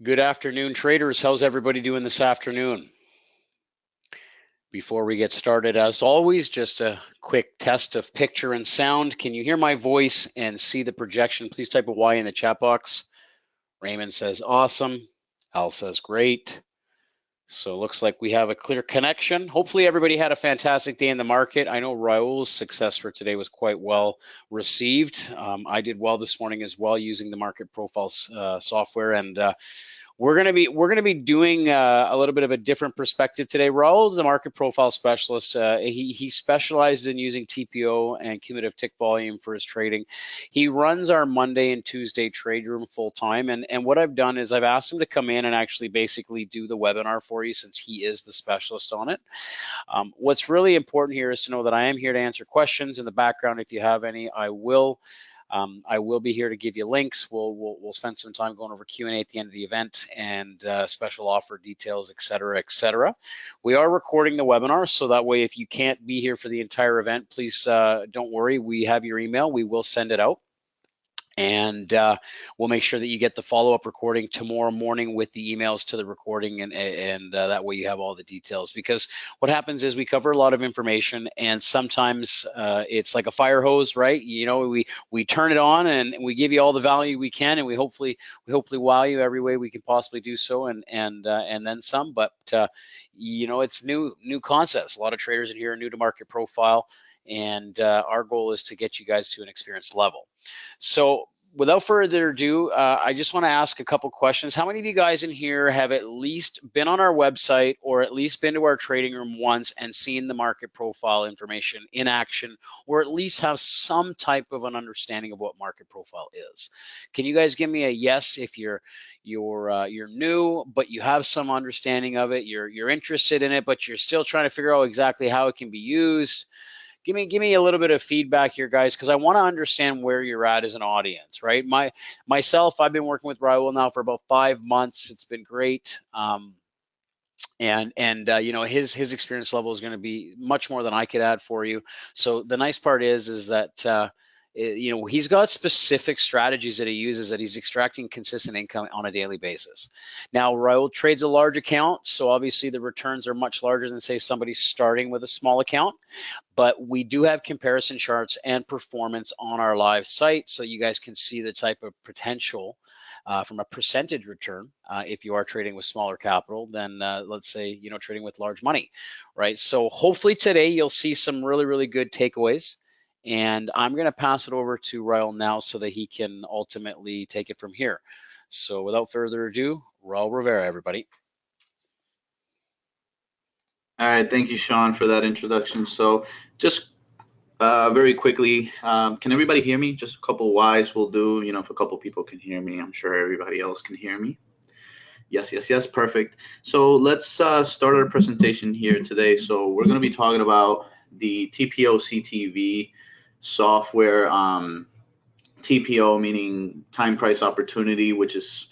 Good afternoon, traders. How's everybody doing this afternoon? Before we get started, as always, just a quick test of picture and sound. Can you hear my voice and see the projection? Please type a Y in the chat box. Raymond says awesome. Al says great. So it looks like we have a clear connection. Hopefully everybody had a fantastic day in the market. I know Raul's success for today was quite well received. I did well this morning as well using the market profiles software, and we're gonna be doing a little bit of a different perspective today. Raul is a market profile specialist. He specializes in using TPO and cumulative tick volume for his trading. He runs our Monday and Tuesday trade room full time. And what I've done is I've asked him to come in and actually basically do the webinar for you, since he is the specialist on it. What's really important here is to know that I am here to answer questions in the background. If you have any, I will be here to give you links. We'll spend some time going over Q&A at the end of the event, and special offer details, et cetera, et cetera. We are recording the webinar, so that way if you can't be here for the entire event, please don't worry. We have your email. We will send it out. And we'll make sure that you get the follow-up recording tomorrow morning with the emails to the recording, and that way you have all the details. Because what happens is we cover a lot of information, and sometimes it's like a fire hose, right? You know, we turn it on and we give you all the value we can, and we hopefully wow you every way we can possibly do so, and then some. But you know, it's new concepts. A lot of traders in here are new to market profile, and our goal is to get you guys to an experienced level. So without further ado, I just want to ask a couple questions. How many of you guys in here have at least been on our website, or at least been to our trading room once and seen the market profile information in action, or at least have some type of an understanding of what market profile is? Can you guys give me a yes if you're new, but you have some understanding of it, you're interested in it, but you're still trying to figure out exactly how it can be used? Give me a little bit of feedback here, guys, because I want to understand where you're at as an audience, right? Myself, I've been working with Raul now for about 5 months. It's been great. And you know, his experience level is going to be much more than I could add for you. So the nice part is that you know, he's got specific strategies that he uses, that he's extracting consistent income on a daily basis. Now, Raul trades a large account, so obviously the returns are much larger than, say, somebody starting with a small account. But we do have comparison charts and performance on our live site, so you guys can see the type of potential from a percentage return if you are trading with smaller capital than, let's say, you know, trading with large money, right? So hopefully today you'll see some really good takeaways. And I'm going to pass it over to Raul now so that he can ultimately take it from here. So without further ado, Raul Rivera, everybody. All right, thank you, Sean, for that introduction. So just very quickly, can everybody hear me? Just a couple Y's will do. You know, if a couple people can hear me, I'm sure everybody else can hear me. Yes, perfect. So let's start our presentation here today. So we're going to be talking about the TPO CTV software. TPO meaning time price opportunity, which is,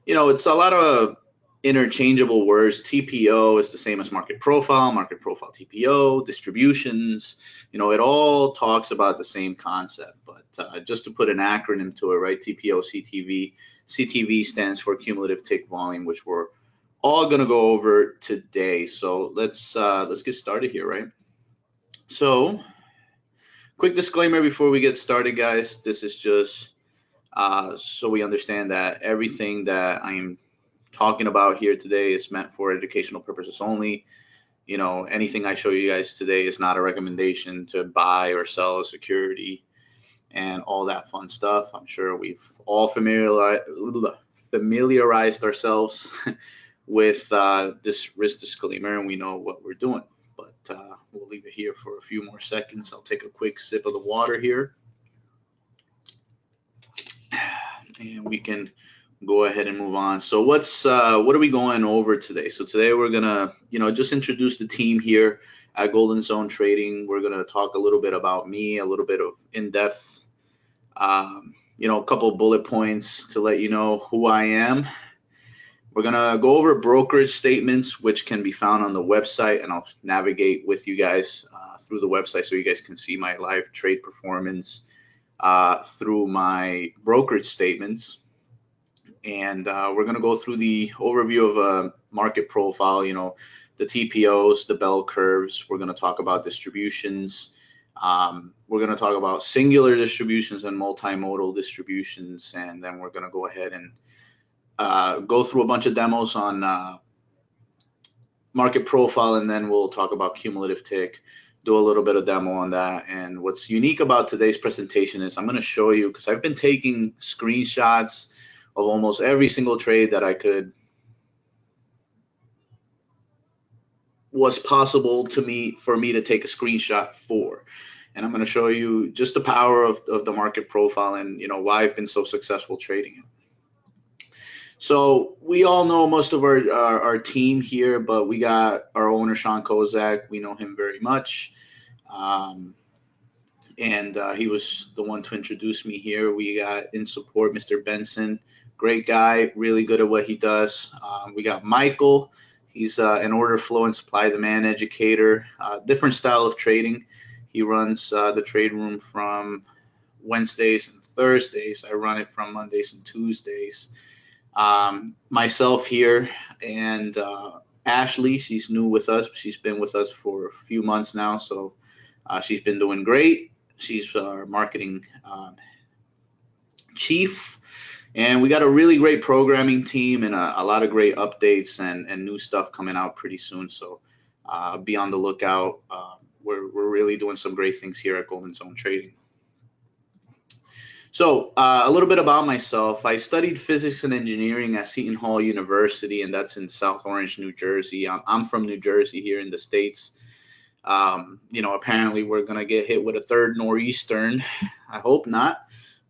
you know, it's a lot of interchangeable words. TPO is the same as market profile TPO, distributions, you know, it all talks about the same concept. But just to put an acronym to it, right? TPO CTV. CTV stands for cumulative tick volume, which we're all going to go over today. So let's get started here, right? So quick disclaimer before we get started, guys. This is just so we understand that everything that I'm talking about here today is meant for educational purposes only. You know, anything I show you guys today is not a recommendation to buy or sell a security and all that fun stuff. I'm sure we've all familiarized ourselves with this risk disclaimer, and we know what we're doing. But we'll leave it here for a few more seconds. I'll take a quick sip of the water here, and we can go ahead and move on. So what are we going over today? So today we're gonna, you know, just introduce the team here at Golden Zone Trading. We're gonna talk a little bit about me, a little bit of in-depth, you know, a couple of bullet points to let you know who I am. We're gonna go over brokerage statements, which can be found on the website, and I'll navigate with you guys through the website so you guys can see my live trade performance through my brokerage statements. And we're going to go through the overview of a market profile, the TPOs, the bell curves. We're going to talk about distributions. We're going to talk about singular distributions and multimodal distributions. And then we're going to go ahead and go through a bunch of demos on market profile, and then we'll talk about cumulative tick, do a little bit of demo on that. And what's unique about today's presentation is I'm going to show you, because I've been taking screenshots of almost every single trade that was possible for me to take a screenshot for. And I'm going to show you just the power of the market profile and why I've been so successful trading it. So we all know most of our team here, but we got our owner, Sean Kozak. We know him very much. And he was the one to introduce me here. We got in support Mr. Benson, great guy, really good at what he does. We got Michael. He's an order flow and supply demand educator, different style of trading. He runs the trade room from Wednesdays and Thursdays. I run it from Mondays and Tuesdays. Myself here, and Ashley, she's new with us. She's been with us for a few months now, so she's been doing great. She's our marketing chief, and we got a really great programming team and a lot of great updates and new stuff coming out pretty soon. So be on the lookout. We're really doing some great things here at Golden Zone Trading. So a little bit about myself. I studied physics and engineering at Seton Hall University, and that's in South Orange, New Jersey. I'm from New Jersey here in the States. Apparently we're going to get hit with a third nor'eastern. I hope not.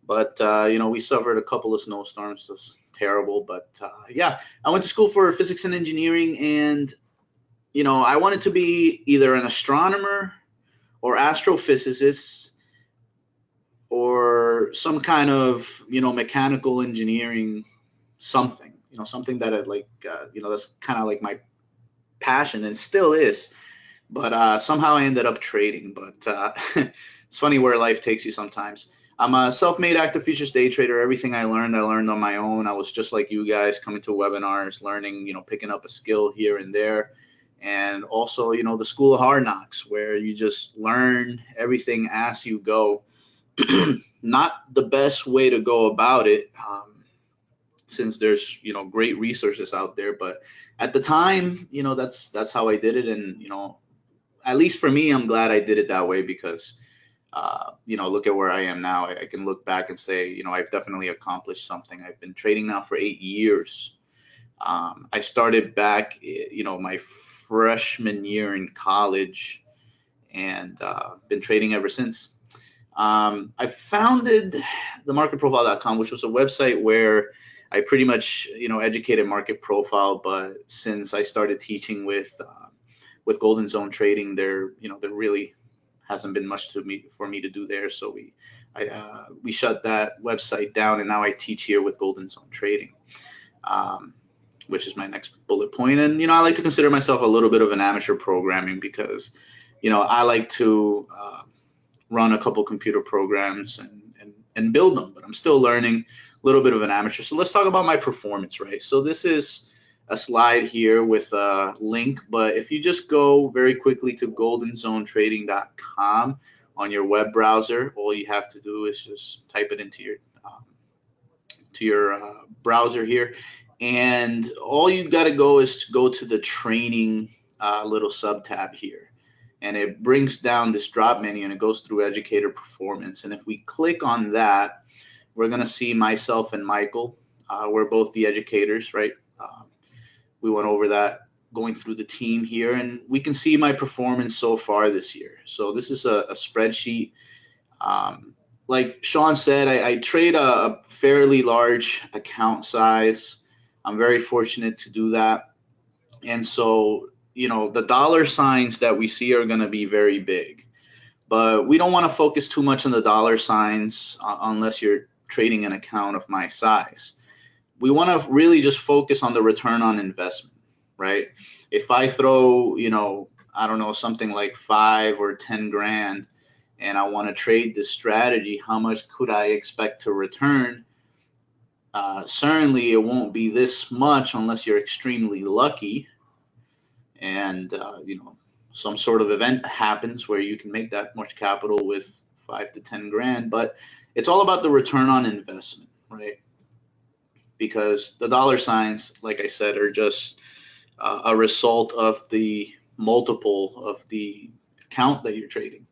But, we suffered a couple of snowstorms. That's terrible. But, yeah, I went to school for physics and engineering, and, I wanted to be either an astronomer or astrophysicist, or some kind of, mechanical engineering, something that I'd like, that's kind of like my passion, and still is. But somehow I ended up trading. But it's funny where life takes you sometimes. I'm a self-made active futures day trader. Everything I learned on my own. I was just like you guys, coming to webinars, learning, picking up a skill here and there. And also, the school of hard knocks, where you just learn everything as you go. Not the best way to go about it, since there's great resources out there, but at the time, that's how I did it. And at least for me, I'm glad I did it that way, because look at where I am now. I can look back and say, I've definitely accomplished something. I've been trading now for 8 years. I started back my freshman year in college, and been trading ever since. I founded themarketprofile.com, which was a website where I pretty much, educated market profile. But since I started teaching with Golden Zone Trading, there really hasn't been much for me to do there. So we shut that website down, and now I teach here with Golden Zone Trading, which is my next bullet point. And I like to consider myself a little bit of an amateur programming, because I like to run a couple computer programs and build them, but I'm still learning, a little bit of an amateur. So let's talk about my performance, right? So this is a slide here with a link, but if you just go very quickly to goldenzonetrading.com on your web browser, all you have to do is just type it into your browser here, and all you got to go is to go to the training little sub tab here. And it brings down this drop menu, and it goes through educator performance. And if we click on that, we're going to see myself and Michael. We're both the educators, right? We went over that, going through the team here, and we can see my performance so far this year. So this is a spreadsheet. Like Sean said, I trade a fairly large account size. I'm very fortunate to do that. And so the dollar signs that we see are going to be very big, but we don't want to focus too much on the dollar signs unless you're trading an account of my size. We want to really just focus on the return on investment, right? If I throw, I don't know, something like 5 or 10 grand, and I want to trade this strategy, how much could I expect to return? Certainly it won't be this much unless you're extremely lucky and some sort of event happens where you can make that much capital with 5 to 10 grand. But it's all about the return on investment, right? Because the dollar signs, like I said, are just a result of the multiple of the account that you're trading.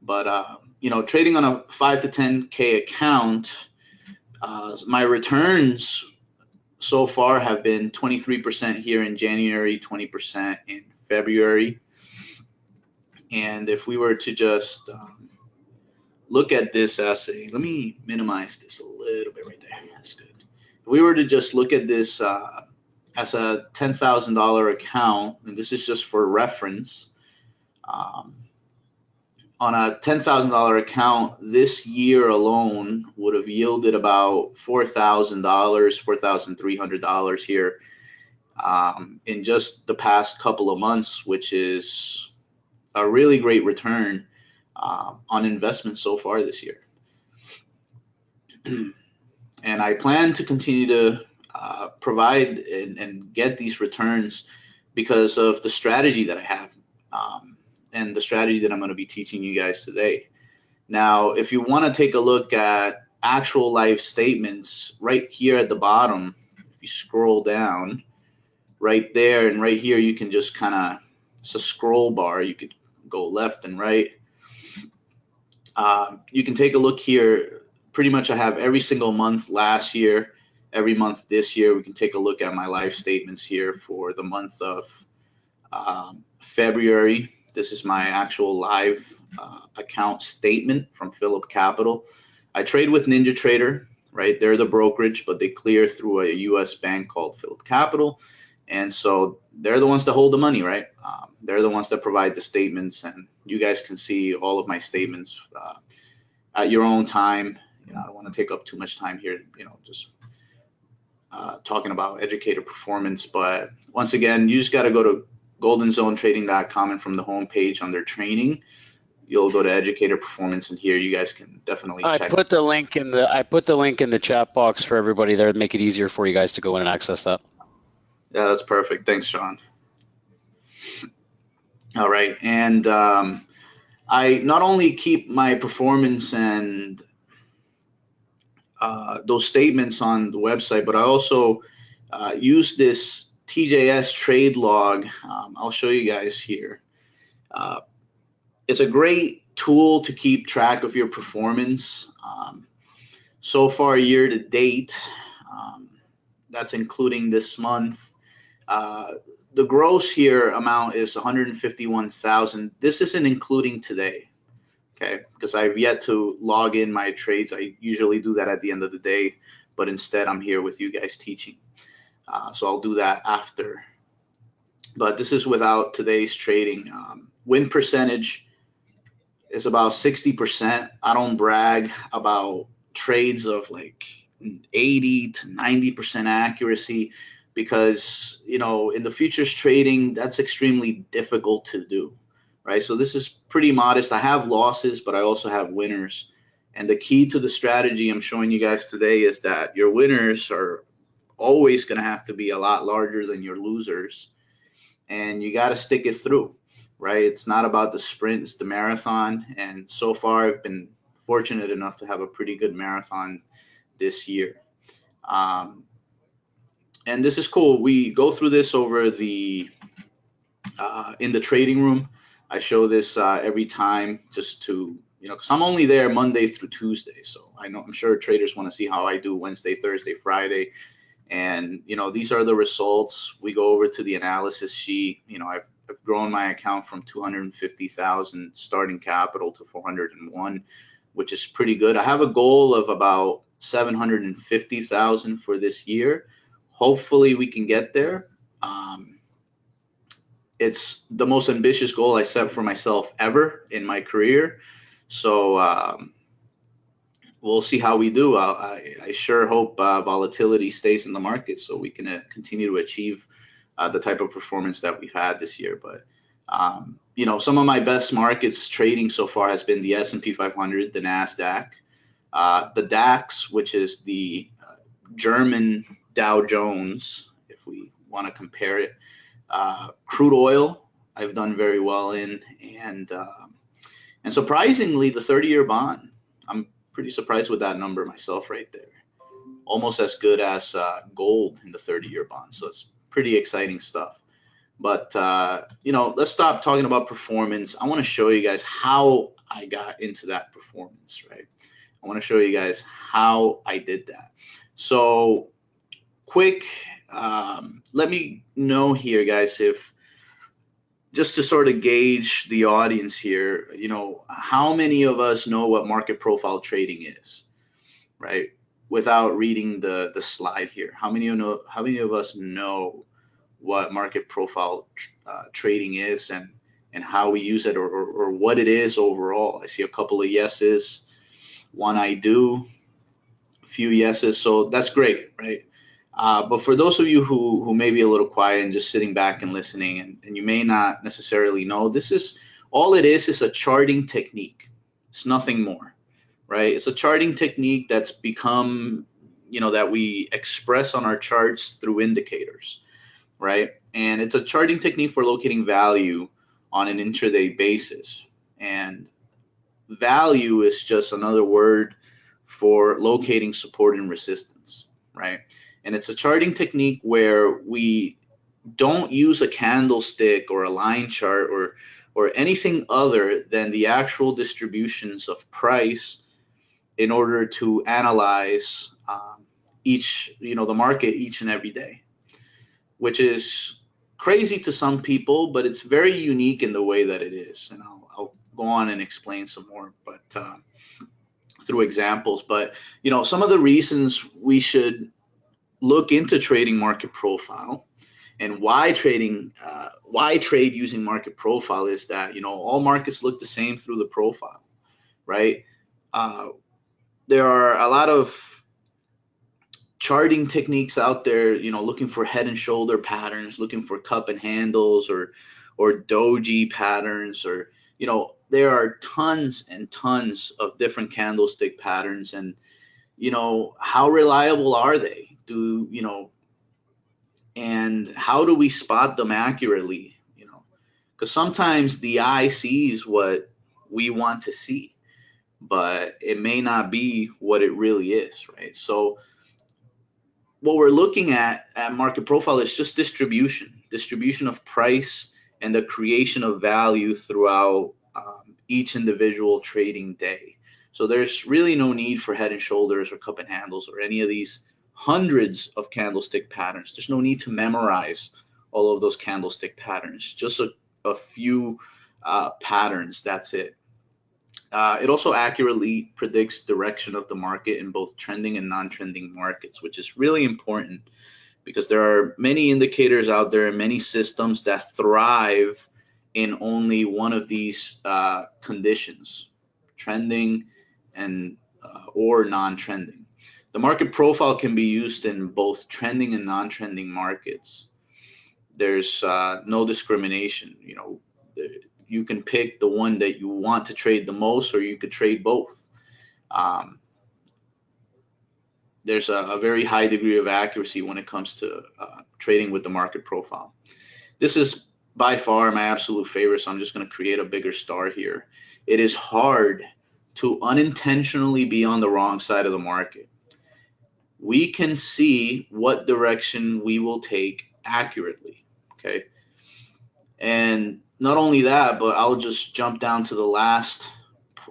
But trading on a 5 to 10K account, my returns so far have been 23% here in January, 20% in February. And if we were to just look at this as let me minimize this a little bit right there. That's good. If we were to just look at this as a $10,000 account, and this is just for reference, on a $10,000 account, this year alone would have yielded about $4,000, $4,300 here in just the past couple of months, which is a really great return on investment so far this year. And I plan to continue to provide and get these returns because of the strategy that I have. And the strategy that I'm going to be teaching you guys today. Now, if you want to take a look at actual live statements right here at the bottom, if you scroll down right there and right here, you can just kind of, it's a scroll bar. You could go left and right. You can take a look here. Pretty much I have every single month last year, every month this year. We can take a look at my live statements here for the month of February. This is my actual live account statement from Phillip Capital. I trade with NinjaTrader, right? They're the brokerage, but they clear through a U.S. bank called Phillip Capital. And so they're the ones that hold the money, right? They're the ones that provide the statements, and you guys can see all of my statements at your own time. I don't want to take up too much time here, just talking about educator performance. But once again, you just got to go to goldenzonetrading.com, and from the homepage under training, you'll go to educator performance, and here you guys can definitely check. I put the link in the chat box for everybody there to make it easier for you guys to go in and access that. Yeah, that's perfect. Thanks, Sean. All right, and I not only keep my performance and those statements on the website, but I also use this TJS trade log. I'll show you guys here. It's a great tool to keep track of your performance. So far, year to date, that's including this month. The gross here amount is 151,000. This isn't including today, okay? Because I've yet to log in my trades. I usually do that at the end of the day, but instead I'm here with you guys teaching. So I'll do that after. But this is without today's trading. Win percentage is about 60%. I don't brag about trades of like 80 to 90% accuracy because, in the futures trading, that's extremely difficult to do, right? So this is pretty modest. I have losses, but I also have winners. And the key to the strategy I'm showing you guys today is that your winners are always going to have to be a lot larger than your losers, and you got to stick it through, right? It's not about the sprint, it's the marathon. And so far I've been fortunate enough to have a pretty good marathon this year. And this is cool. We go through this over the in the trading room. I show this every time just to, because I'm only there Monday through Tuesday. So I'm sure traders want to see how I do Wednesday, Thursday, Friday. And, these are the results. We go over to the analysis sheet. I've grown my account from 250,000 starting capital to 401, which is pretty good. I have a goal of about 750,000 for this year. Hopefully we can get there. It's the most ambitious goal I set for myself ever in my career. So we'll see how we do. I sure hope volatility stays in the market so we can continue to achieve the type of performance that we've had this year. But, some of my best markets trading so far has been the S&P 500, the NASDAQ, the DAX, which is the German Dow Jones, if we want to compare it. Crude oil, I've done very well in, and surprisingly, the 30-year bond, I'm pretty surprised with that number myself right there. Almost as good as gold in the 30-year bond. So it's pretty exciting stuff. But, let's stop talking about performance. I want to show you guys how I got into that performance, right? I want to show you guys how I did that. So quick, let me know here, guys, if just to sort of gauge the audience here, how many of us know what market profile trading is, right? Without reading the slide here, how many of us know what market profile trading is and how we use it or what it is overall? I see a couple of yeses, one I do, a few yeses, so that's great, right? But for those of you who may be a little quiet and just sitting back and listening, and you may not necessarily know, this is all it is a charting technique. It's nothing more, right? It's a charting technique that's become, that we express on our charts through indicators, right? And it's a charting technique for locating value on an intraday basis. And value is just another word for locating support and resistance, right? And it's a charting technique where we don't use a candlestick or a line chart or anything other than the actual distributions of price in order to analyze the market each and every day, which is crazy to some people, but it's very unique in the way that it is. And I'll go on and explain some more, but through examples. But some of the reasons we should look into trading market profile and why trade using market profile is that all markets look the same through the profile, right? There are a lot of charting techniques out there, looking for head and shoulder patterns, looking for cup and handles or doji patterns, or there are tons and tons of different candlestick patterns. And how reliable are they? And how do we spot them accurately? Because sometimes the eye sees what we want to see, but it may not be what it really is, right? So what we're looking at market profile is just distribution of price and the creation of value throughout each individual trading day. So there's really no need for head and shoulders or cup and handles or any of these hundreds of candlestick patterns. There's no need to memorize all of those candlestick patterns, just a few patterns. That's it. It also accurately predicts direction of the market in both trending and non-trending markets, which is really important because there are many indicators out there and many systems that thrive in only one of these conditions, trending and or non-trending. The market profile can be used in both trending and non-trending markets. There's no discrimination. You can pick the one that you want to trade the most, or you could trade both. There's a very high degree of accuracy when it comes to trading with the market profile. This is by far my absolute favorite, so I'm just going to create a bigger star here. It is hard to unintentionally be on the wrong side of the market. We can see what direction we will take accurately, okay? And not only that, but I'll just jump down to the last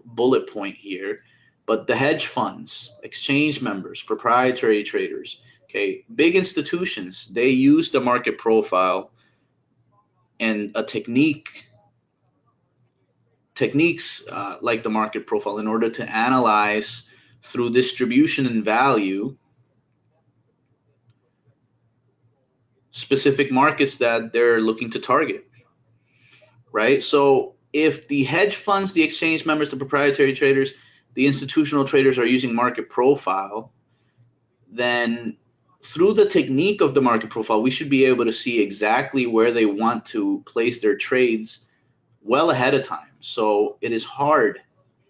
bullet point here, but the hedge funds, exchange members, proprietary traders, okay, big institutions, they use the market profile and a techniques like the market profile in order to analyze through distribution and value specific markets that they're looking to target, right? So if the hedge funds, the exchange members, the proprietary traders, the institutional traders are using market profile, then through the technique of the market profile, we should be able to see exactly where they want to place their trades well ahead of time. So it is hard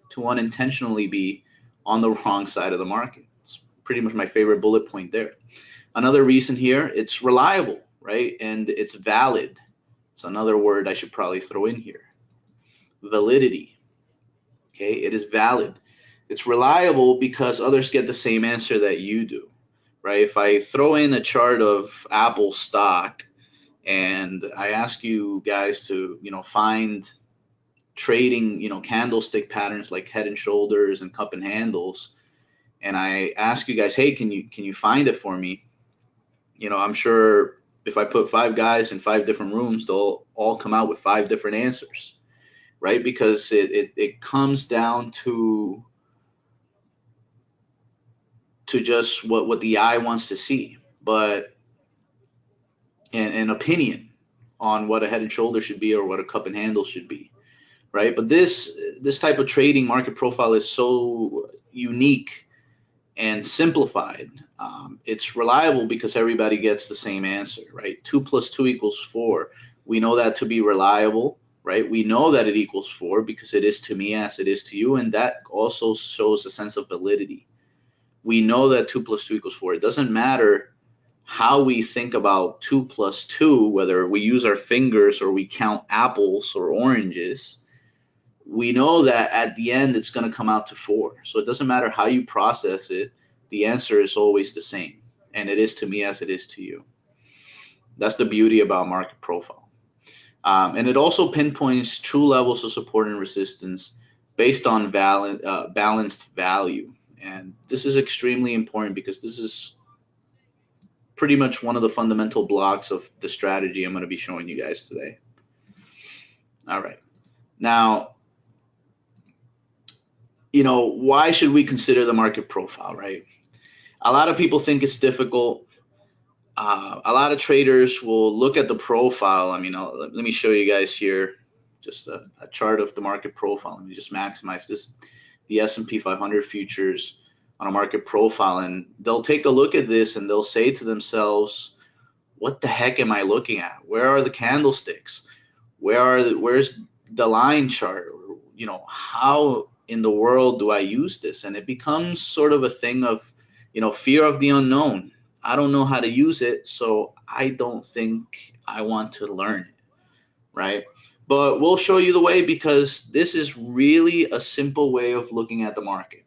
to unintentionally be on the wrong side of the market. It's pretty much my favorite bullet point there. Another reason here, it's reliable, right? And it's valid. It's another word I should probably throw in here. Validity. Okay, it is valid. It's reliable because others get the same answer that you do, right? If I throw in a chart of Apple stock and I ask you guys to, find trading, candlestick patterns like head and shoulders and cup and handles, and I ask you guys, hey, can you find it for me? I'm sure if I put 5 guys in 5 different rooms, they'll all come out with 5 different answers, right? Because it comes down to just what the eye wants to see, but an opinion on what a head and shoulder should be or what a cup and handle should be, right? But this type of trading market profile is so unique and simplified. It's reliable because everybody gets the same answer, right? 2 + 2 = 4. We know that to be reliable, right? We know that it equals 4 because it is to me as it is to you, and that also shows a sense of validity. We know that 2 + 2 = 4. It doesn't matter how we think about 2 + 2, whether we use our fingers or we count apples or oranges. We know that at the end it's going to come out to 4. So it doesn't matter how you process it, the answer is always the same. And it is to me as it is to you. That's the beauty about market profile. And it also pinpoints true levels of support and resistance based on balanced value. And this is extremely important because this is pretty much one of the fundamental blocks of the strategy I'm going to be showing you guys today. All right. Now, why should we consider the market profile, right? A lot of people think it's difficult. A lot of traders will look at the profile. I mean, let me show you guys here just a chart of the market profile. Let me just maximize this, the S&P 500 futures on a market profile, and they'll take a look at this and they'll say to themselves, what the heck am I looking at? Where are the candlesticks? Where's the line chart? How in the world do I use this? And it becomes sort of a thing of, fear of the unknown. I don't know how to use it, so I don't think I want to learn it, right? But we'll show you the way because this is really a simple way of looking at the market.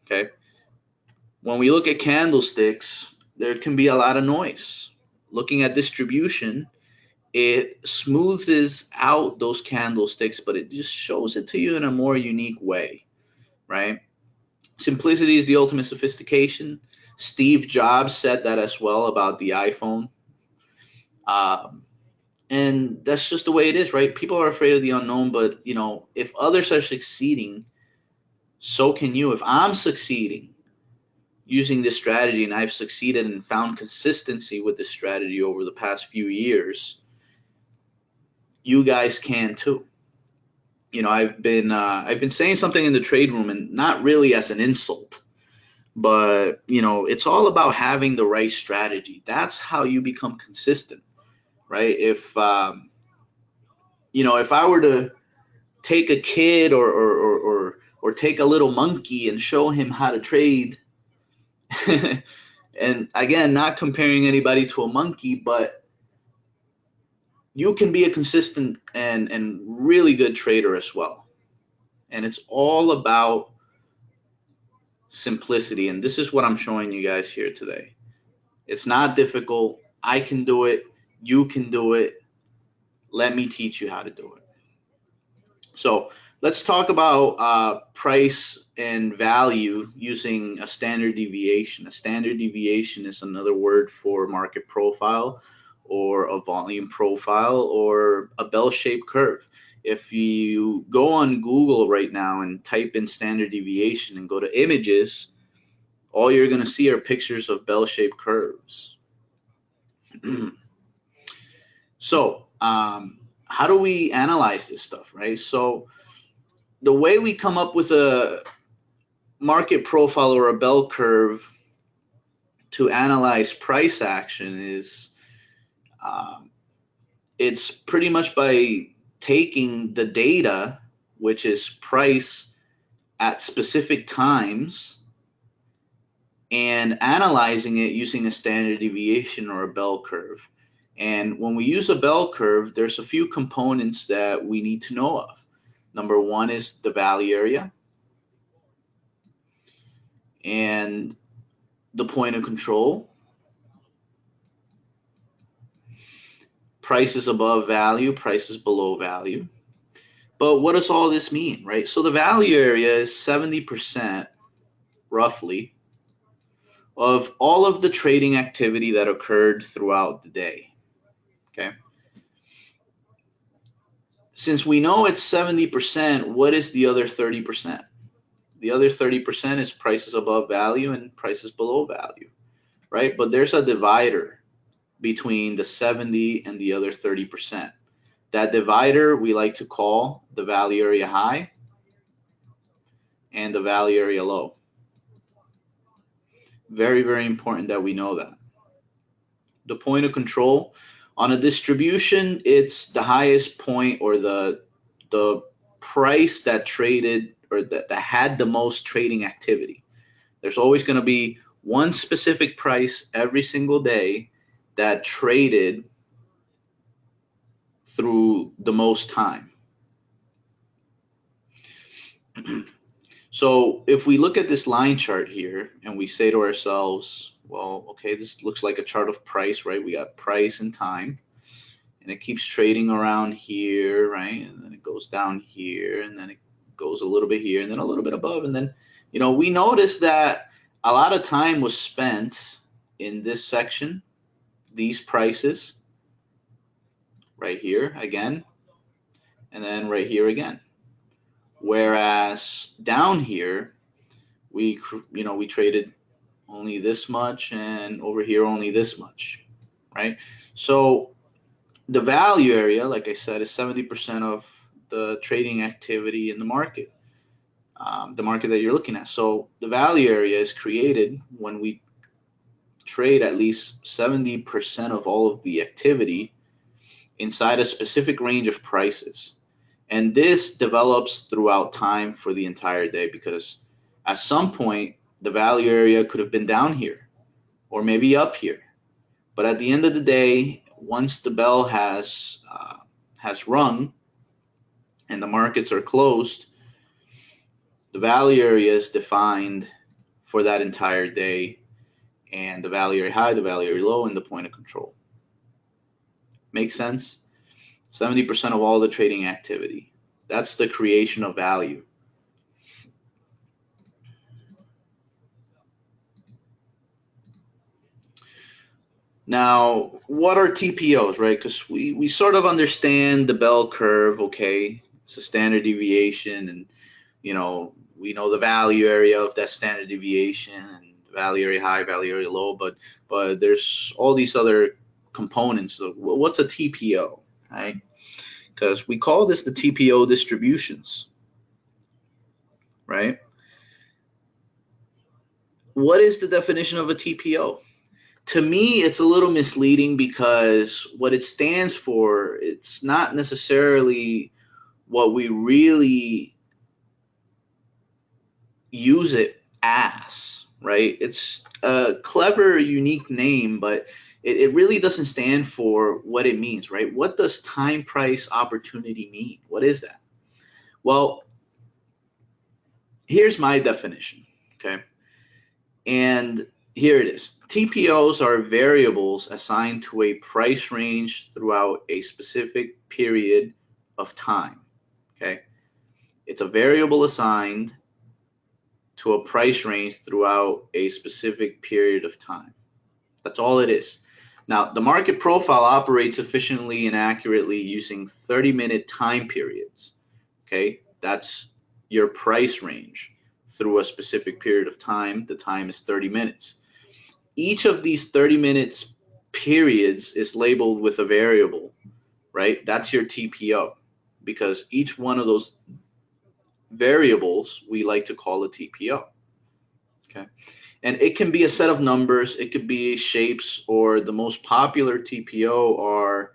Okay. When we look at candlesticks, there can be a lot of noise. Looking at distribution, it smooths out those candlesticks, but it just shows it to you in a more unique way, right? Simplicity is the ultimate sophistication. Steve Jobs said that as well about the iPhone. And that's just the way it is, right? People are afraid of the unknown, but, if others are succeeding, so can you. If I'm succeeding using this strategy and I've succeeded and found consistency with this strategy over the past few years, you guys can too. I've been saying something in the trade room, and not really as an insult, but it's all about having the right strategy. That's how you become consistent, right? If if I were to take a kid or take a little monkey and show him how to trade, and again, not comparing anybody to a monkey, but you can be a consistent and really good trader as well. And it's all about simplicity. And this is what I'm showing you guys here today. It's not difficult. I can do it. You can do it. Let me teach you how to do it. So let's talk about price and value using a standard deviation. A standard deviation is another word for market profile or a volume profile or a bell-shaped curve. If you go on Google right now and type in standard deviation and go to images, all you're going to see are pictures of bell-shaped curves. So how do we analyze this stuff, right? So the way we come up with a market profile or a bell curve to analyze price action is it's pretty much by taking the data, which is price at specific times, and analyzing it using a standard deviation or a bell curve. And when we use a bell curve, there's a few components that we need to know of. Number one is the valley area and the point of control, prices above value, prices below value. But what does all this mean, right? So the value area is 70% roughly of all of the trading activity that occurred throughout the day. Okay. Since we know it's 70%, what is the other 30%? The other 30% is prices above value and prices below value, right? But there's a divider between the 70 and the other 30%. That divider we like to call the value area high and the value area low. Very, very important that we know that. The point of control on a distribution, it's the highest point or the price that traded or that had the most trading activity. There's always going to be one specific price every single day that traded through the most time. So if we look at this line chart here and we say to ourselves, well, okay, this looks like a chart of price, right? We got price and time, and it keeps trading around here, right? And then it goes down here, and then it goes a little bit here, and then a little bit above. And then, we notice that a lot of time was spent in this section, these prices, right here again, and then right here again. Whereas down here, we traded only this much, and over here only this much, right? So the value area, like I said, is 70% of the trading activity in the market that you're looking at. So the value area is created when we trade at least 70% of all of the activity inside a specific range of prices. And this develops throughout time for the entire day, because at some point, the value area could have been down here or maybe up here. But at the end of the day, once the bell has rung and the markets are closed, the value area is defined for that entire day, and the value area high, the value area low, and the point of control. Make sense? 70% of all the trading activity. That's the creation of value. Now, what are TPOs, right? Because we sort of understand the bell curve, okay? It's a standard deviation, and, we know the value area of that standard deviation, and value area high, value area low, but there's all these other components of what's a TPO, right? Because we call this the TPO distributions, right? What is the definition of a TPO? To me, it's a little misleading, because what it stands for, it's not necessarily what we really use it as, right? It's a clever, unique name, but it really doesn't stand for what it means, right? What does time price opportunity mean? What is that? Well, here's my definition, okay? And here it is. TPOs are variables assigned to a price range throughout a specific period of time, okay? It's a variable assigned to a price range throughout a specific period of time. That's all it is. Now, the market profile operates efficiently and accurately using 30-minute time periods, okay? That's your price range through a specific period of time. The time is 30 minutes. Each of these 30 minutes periods is labeled with a variable, right? That's your TPO, because each one of those variables we like to call a TPO, okay? And it can be a set of numbers, it could be shapes, or the most popular TPO are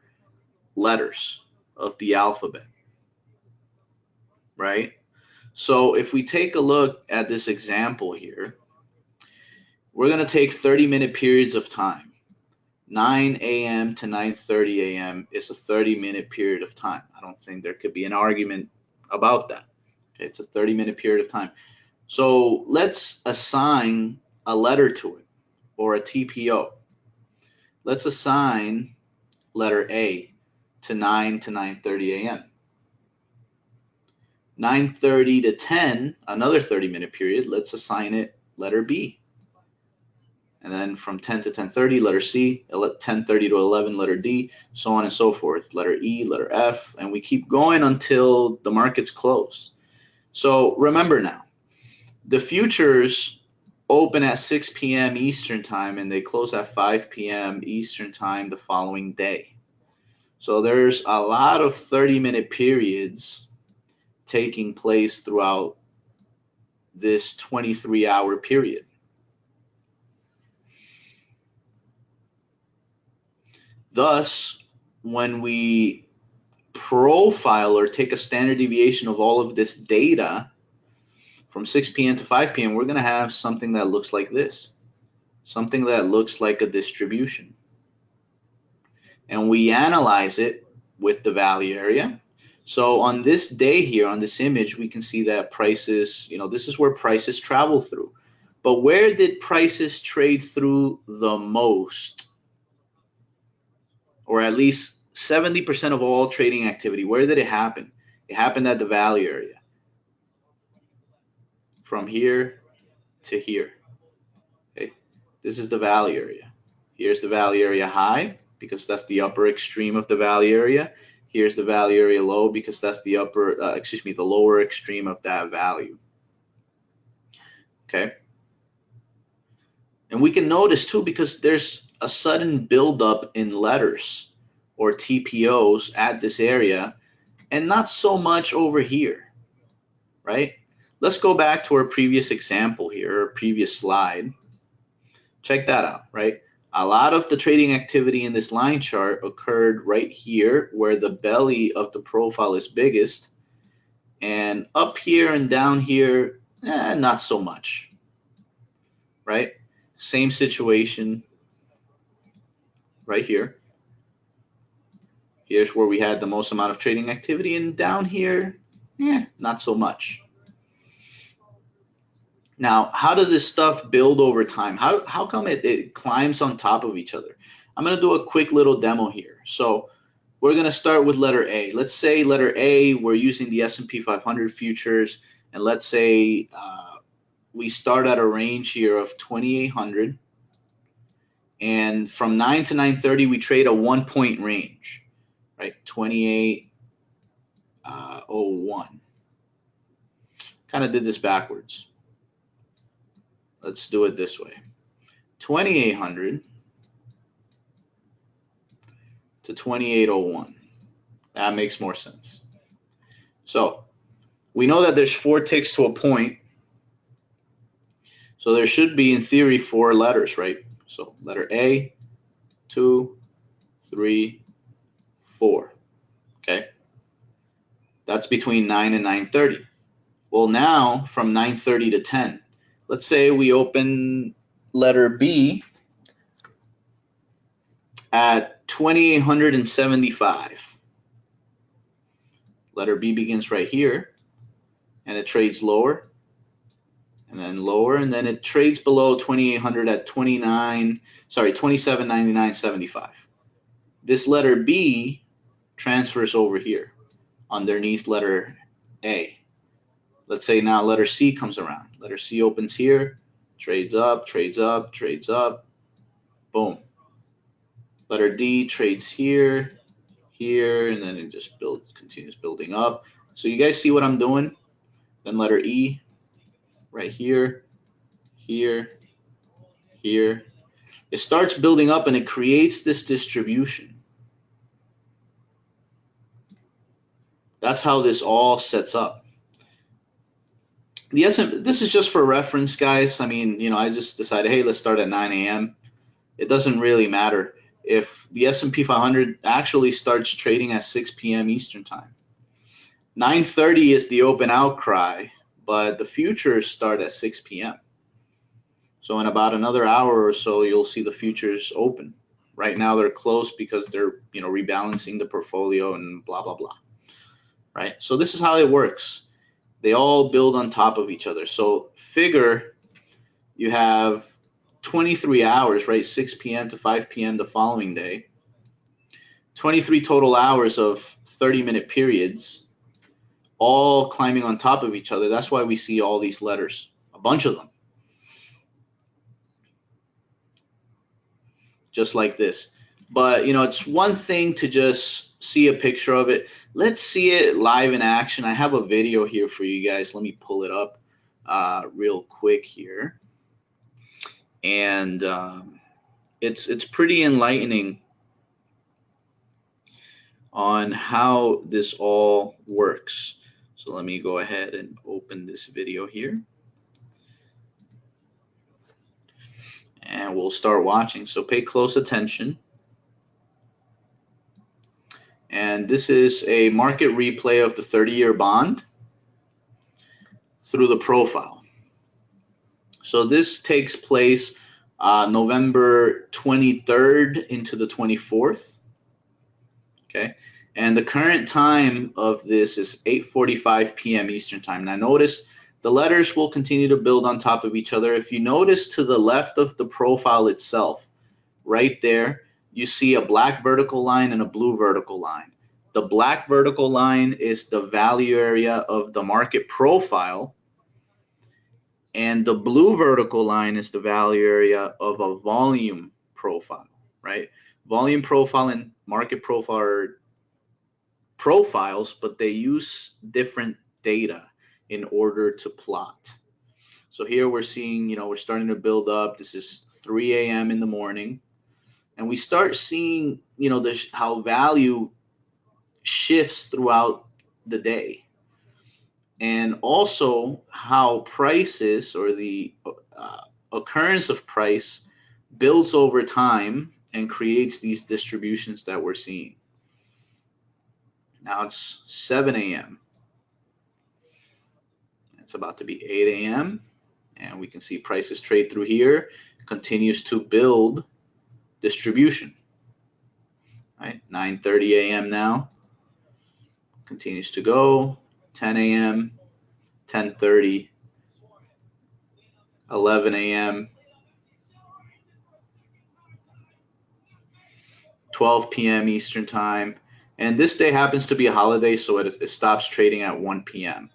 letters of the alphabet, right? So if we take a look at this example here, we're going to take 30-minute periods of time. 9 a.m. to 9:30 a.m. is a 30-minute period of time. I don't think there could be an argument about that. Okay, it's a 30-minute period of time. So let's assign a letter to it, or a TPO. Let's assign letter A to 9 to 9:30 a.m. 9:30 to 10, another 30-minute period, let's assign it letter B. And then from 10 to 10:30, letter C, 10:30 to 11, letter D, so on and so forth, letter E, letter F, and we keep going until the market's closed. So remember now, the futures open at 6 p.m. Eastern time and they close at 5 p.m. Eastern time the following day. So there's a lot of 30-minute periods taking place throughout this 23-hour period. Thus, when we profile or take a standard deviation of all of this data from 6 p.m. to 5 p.m., we're going to have something that looks like this, something that looks like a distribution. And we analyze it with the value area. So on this day here, on this image, we can see that prices, this is where prices travel through. But where did prices trade through the most? Or at least 70% of all trading activity, where did it happen? It happened at the value area. From here to here. Okay. This is the value area. Here's the value area high, because that's the upper extreme of the value area. Here's the value area low, because that's the the lower extreme of that value. Okay. And we can notice too, because there's a sudden buildup in letters or TPOs at this area, and not so much over here, right? Let's go back to our previous example here, or previous slide. Check that out, right? A lot of the trading activity in this line chart occurred right here, where the belly of the profile is biggest, and up here and down here, not so much, right? Same situation right here. Here's where we had the most amount of trading activity, and down here, not so much. Now, how does this stuff build over time? How come it climbs on top of each other? I'm going to do a quick little demo here. So we're going to start with letter A. Let's say letter A, we're using the S&P 500 futures, and let's say we start at a range here of 2,800, and from 9 to 9:30, we trade a 1-point range, right? 2801. Kind of did this backwards. Let's do it this way. 2,800 to 2801. That makes more sense. So we know that there's 4 ticks to a point. So there should be, in theory, 4 letters, right? So letter A, 2, 3, 4. Okay. That's between 9 and 9:30. Well, now from 9:30 to 10, let's say we open letter B at 2,875. Letter B begins right here, and it trades lower, and then lower, and then it trades below 2,800 at 27.99.75. This letter B transfers over here underneath letter A. Let's say now letter C comes around. Letter C opens here, trades up, trades up, trades up. Boom. Letter D trades here, here, and then it just continues building up. So you guys see what I'm doing? Then letter E, right here, here, here. It starts building up and it creates this distribution. That's how this all sets up. This is just for reference, guys. I mean, I just decided, hey, let's start at 9 a.m. It doesn't really matter if the S&P 500 actually starts trading at 6 p.m. Eastern time. 9:30 is the open outcry, but the futures start at 6 p.m. So in about another hour or so, you'll see the futures open. Right now they're closed because they're, rebalancing the portfolio and blah, blah, blah. Right? So this is how it works. They all build on top of each other. So figure you have 23 hours, right? 6 p.m. to 5 p.m. the following day. 23 total hours of 30-minute periods, all climbing on top of each other. That's why we see all these letters, a bunch of them. Just like this. But, it's one thing to just see a picture of it. Let's see it live in action. I have a video here for you guys. Let me pull it up real quick here. And it's pretty enlightening on how this all works. So let me go ahead and open this video here. And we'll start watching. So pay close attention. And this is a market replay of the 30-year bond through the profile. So this takes place November 23rd into the 24th. Okay. And the current time of this is 8:45 p.m. Eastern time. Now notice the letters will continue to build on top of each other. If you notice to the left of the profile itself, right there, you see a black vertical line and a blue vertical line. The black vertical line is the value area of the market profile, and the blue vertical line is the value area of a volume profile, right? Volume profile and market profile are profiles, but they use different data in order to plot. So here we're seeing, we're starting to build up. This is 3 a.m. in the morning. And we start seeing, how value shifts throughout the day. And also how prices, or the occurrence of price, builds over time and creates these distributions that we're seeing. Now it's 7 a.m. It's about to be 8 a.m. And we can see prices trade through here, continues to build distribution. Right, 9:30 a.m. now, continues to go. 10 a.m., 10:30, 11 a.m., 12 p.m. Eastern time. And this day happens to be a holiday, so it stops trading at 1 p.m.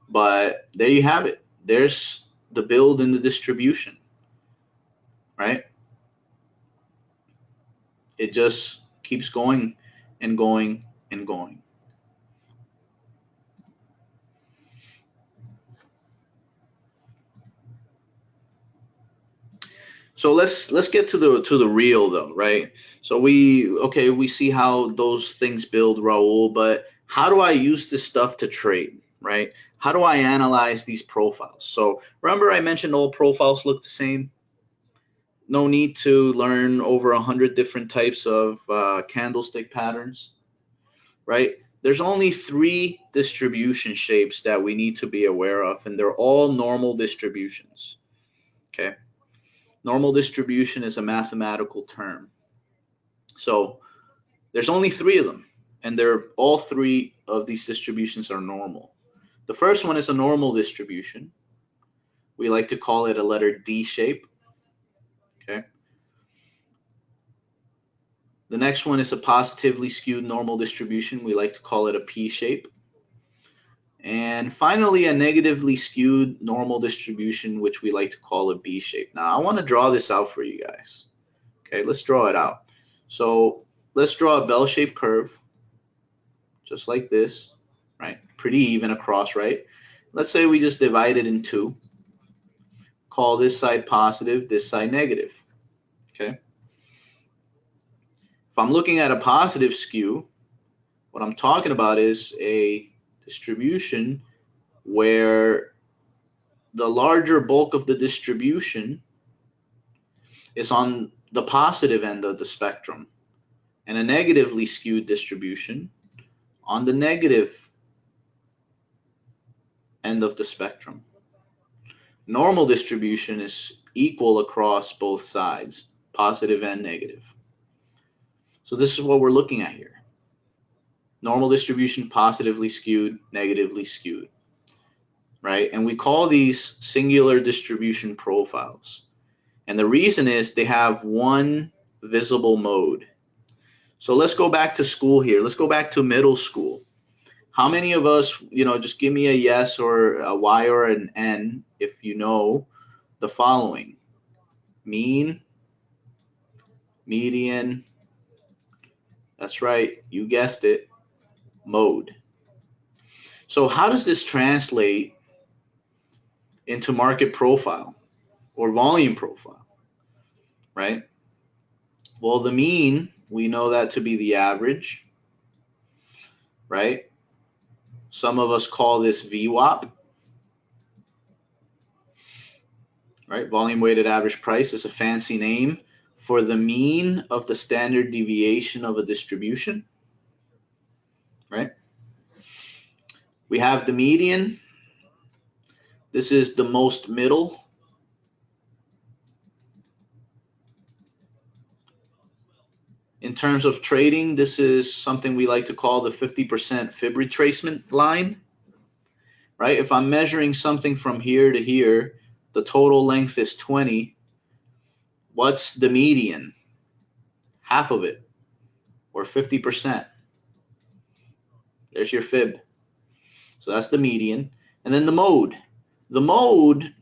But there you have it. There's the build and the distribution, right? It just keeps going and going and going. So let's get to the real though, right? So we see how those things build, Raul, but how do I use this stuff to trade, right? How do I analyze these profiles? So remember I mentioned all profiles look the same. No need to learn over 100 different types of candlestick patterns, right? There's only 3 distribution shapes that we need to be aware of, and they're all normal distributions, okay? Normal distribution is a mathematical term. So there's only 3 of them, and all 3 of these distributions are normal. The first one is a normal distribution. We like to call it a letter D shape. Okay. The next one is a positively skewed normal distribution. We like to call it a P shape. And finally, a negatively skewed normal distribution, which we like to call a B shape. Now, I want to draw this out for you guys. Okay, let's draw it out. So let's draw a bell-shaped curve, just like this, right? Pretty even across, right? Let's say we just divide it in 2. Call this side positive, this side negative, okay? If I'm looking at a positive skew, what I'm talking about is a distribution where the larger bulk of the distribution is on the positive end of the spectrum, and a negatively skewed distribution on the negative end of the spectrum. Normal distribution is equal across both sides, positive and negative. So this is what we're looking at here. Normal distribution, positively skewed, negatively skewed, right? And we call these singular distribution profiles. And the reason is they have one visible mode. So let's go back to school here. Let's go back to middle school. How many of us, just give me a yes or a Y or an N if you know the following: mean, median, that's right, you guessed it, mode. So how does this translate into market profile or volume profile, right? Well, the mean, we know that to be the average, right? Some of us call this VWAP, right? Volume weighted average price is a fancy name for the mean of the standard deviation of a distribution, right? We have the median. This is the most middle. In terms of trading, this is something we like to call the 50% fib retracement line, right? If I'm measuring something from here to here, the total length is 20. What's the median? Half of it, or 50%. There's your fib. So that's the median. And then the mode. The mode,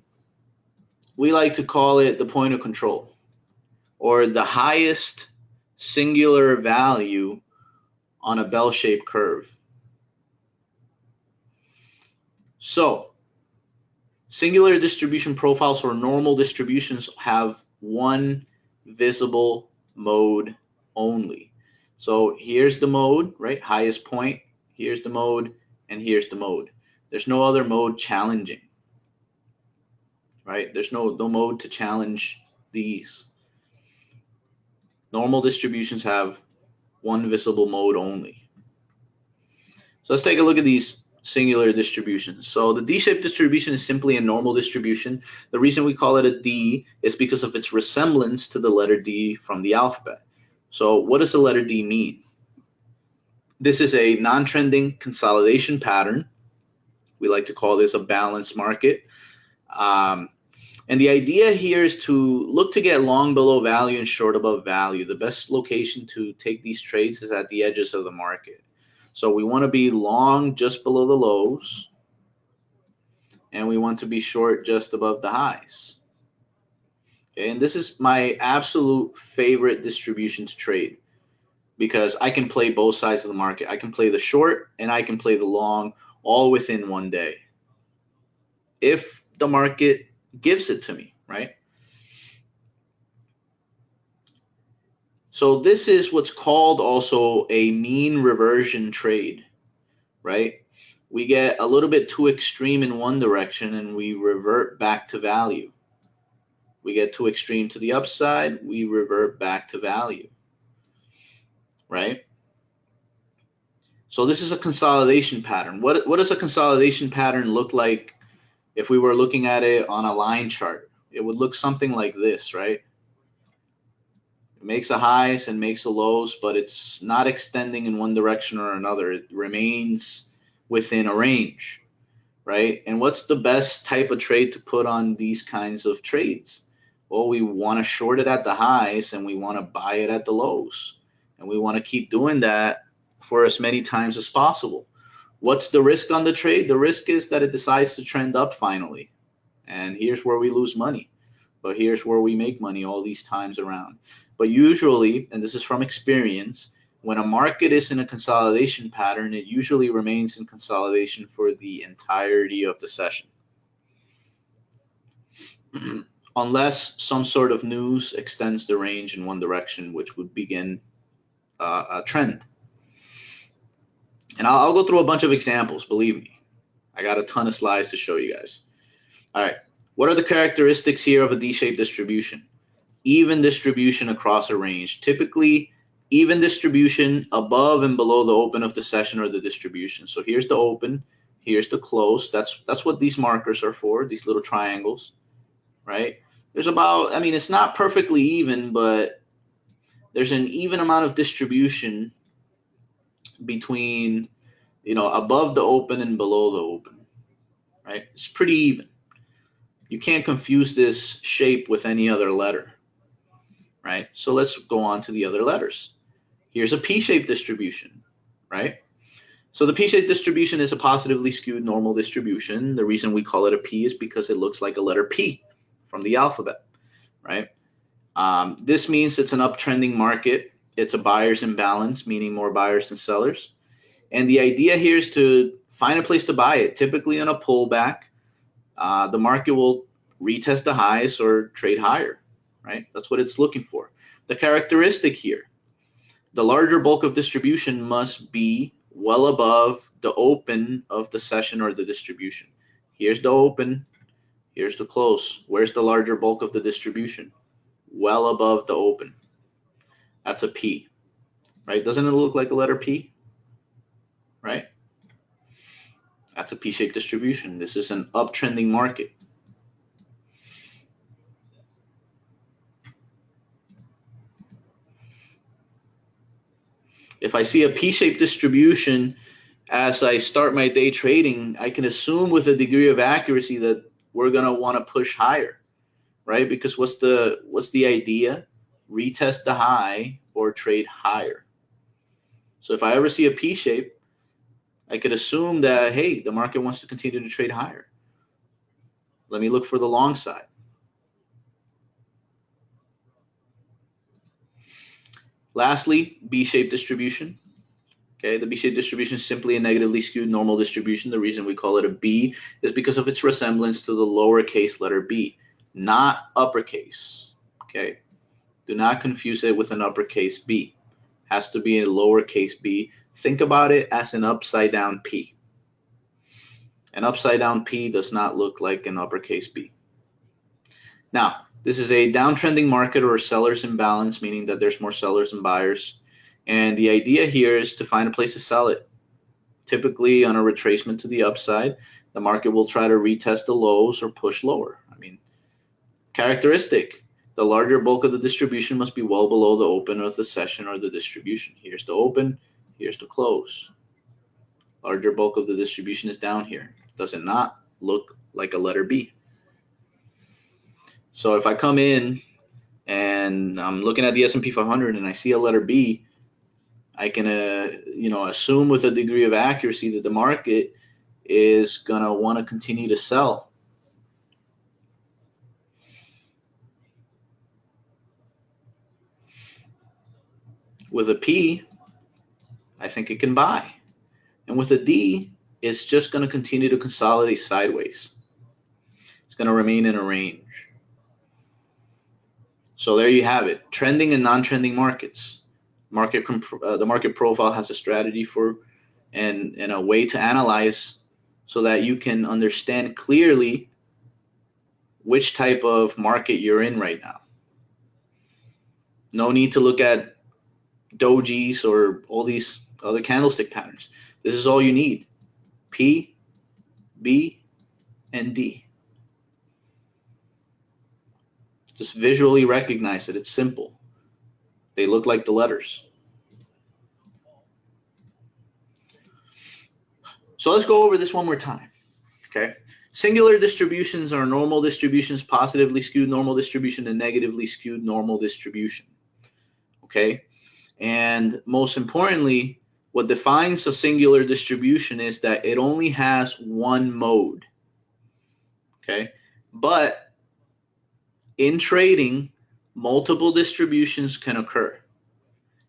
we like to call it the point of control, or the highest singular value on a bell-shaped curve. So singular distribution profiles or normal distributions have one visible mode only. So here's the mode, right? Highest point, here's the mode, and here's the mode. There's no other mode challenging, right? There's no mode to challenge these. Normal distributions have one visible mode only. So let's take a look at these singular distributions. So the D-shaped distribution is simply a normal distribution. The reason we call it a D is because of its resemblance to the letter D from the alphabet. So what does the letter D mean? This is a non-trending consolidation pattern. We like to call this a balanced market. And the idea here is to look to get long below value and short above value. The best location to take these trades is at the edges of the market. So we want to be long just below the lows, and we want to be short just above the highs. Okay, and this is my absolute favorite distribution to trade because I can play both sides of the market. I can play the short and I can play the long all within one day, if the market gives it to me, right? So this is what's called also a mean reversion trade, right? We get a little bit too extreme in one direction and we revert back to value. We get too extreme to the upside, we revert back to value, right? So this is a consolidation pattern. What does a consolidation pattern look like if we were looking at it on a line chart? It would look something like this, right? It makes a highs and makes a lows, but it's not extending in one direction or another. It remains within a range, right? And what's the best type of trade to put on these kinds of trades? Well, we want to short it at the highs and we want to buy it at the lows. And we want to keep doing that for as many times as possible. What's the risk on the trade? The risk is that it decides to trend up finally. And here's where we lose money. But here's where we make money all these times around. But usually, and this is from experience, when a market is in a consolidation pattern, it usually remains in consolidation for the entirety of the session. Unless some sort of news extends the range in one direction, which would begin a trend. And I'll go through a bunch of examples, believe me. I got a ton of slides to show you guys. All right, what are the characteristics here of a D-shaped distribution? Even distribution across a range. Typically, even distribution above and below the open of the session or the distribution. So here's the open, here's the close. That's what these markers are for, these little triangles, right? there's about, I mean, it's not perfectly even, but there's an even amount of distribution between, above the open and below the open, right? It's pretty even. You can't confuse this shape with any other letter, right? So let's go on to the other letters. Here's a P-shaped distribution, right? So the P-shaped distribution is a positively skewed normal distribution. The reason we call it a P is because it looks like a letter P from the alphabet, right? This means it's an uptrending market. It's a buyer's imbalance, meaning more buyers than sellers. And the idea here is to find a place to buy it. Typically on a pullback, the market will retest the highs or trade higher, right? That's what it's looking for. The characteristic here, the larger bulk of distribution must be well above the open of the session or the distribution. Here's the open, here's the close. Where's the larger bulk of the distribution? Well above the open. That's a P, right? Doesn't it look like a letter P, right? That's a P-shaped distribution. This is an uptrending market. If I see a P-shaped distribution as I start my day trading, I can assume with a degree of accuracy that we're going to want to push higher, right? Because what's the idea? Retest the high or trade higher. So if I ever see a P shape, I could assume that, hey, the market wants to continue to trade higher. Let me look for the long side. Lastly, B-shaped distribution. Okay, the B-shaped distribution is simply a negatively skewed normal distribution. The reason we call it a B is because of its resemblance to the lowercase letter b, not uppercase. Okay, do not confuse it with an uppercase B. It has to be a lowercase b. Think about it as an upside down P. An upside down P does not look like an uppercase B. Now, this is a downtrending market or a seller's imbalance, meaning that there's more sellers than buyers. And the idea here is to find a place to sell it. Typically on a retracement to the upside, the market will try to retest the lows or push lower. I mean, characteristic, the larger bulk of the distribution must be well below the open of the session or the distribution. Here's the open, here's the close. Larger bulk of the distribution is down here. Does it not look like a letter B? So if I come in and I'm looking at the S&P 500 and I see a letter B, I can assume with a degree of accuracy that the market is going to want to continue to sell. With a P, I think it can buy. And with a D, it's just going to continue to consolidate sideways. It's going to remain in a range. So there you have it. Trending and non-trending markets. The market profile has a strategy for and a way to analyze so that you can understand clearly which type of market you're in right now. No need to look at dojis or all these other candlestick patterns. This is all you need. P, B, and D. Just visually recognize it. It's simple. They look like the letters. So let's go over this one more time. Okay. Singular distributions are normal distributions, positively skewed normal distribution, and negatively skewed normal distribution. Okay. And most importantly, what defines a singular distribution is that it only has one mode. Okay. But in trading, multiple distributions can occur.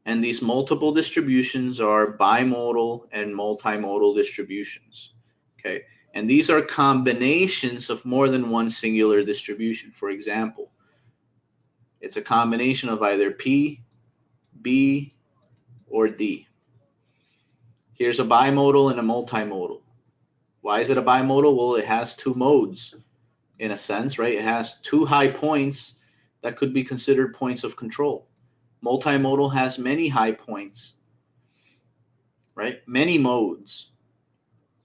And these multiple distributions are bimodal and multimodal distributions. Okay. And these are combinations of more than one singular distribution. For example, it's a combination of either P, B, or D. Here's a bimodal and a multimodal. Why is it a bimodal? Well, it has two modes in a sense, right? It has two high points that could be considered points of control. Multimodal has many high points, right? Many modes.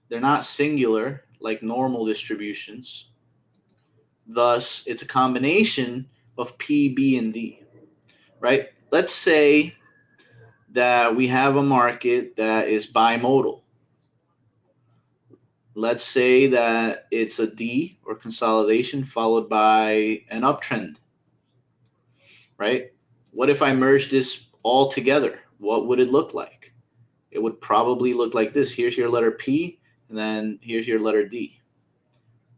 They're not singular like normal distributions. Thus, it's a combination of P, B, and D, right? Let's say that we have a market that is bimodal. Let's say that it's a D or consolidation followed by an uptrend, right? What if I merge this all together? What would it look like? It would probably look like this. Here's your letter P, and then here's your letter D.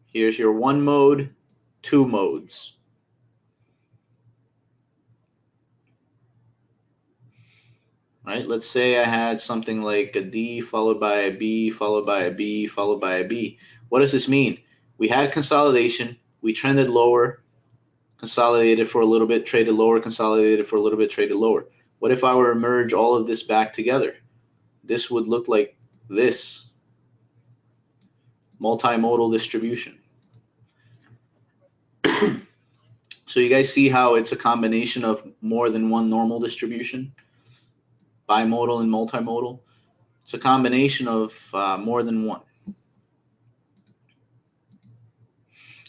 Here's your one mode, two modes. Right? Let's say I had something like a D followed by a B, followed by a B, followed by a B. What does this mean? We had consolidation, we trended lower, consolidated for a little bit, traded lower, consolidated for a little bit, traded lower. What if I were to merge all of this back together? This would look like this. Multimodal distribution. So you guys see how it's a combination of more than one normal distribution? Bimodal and multimodal. It's a combination of more than one.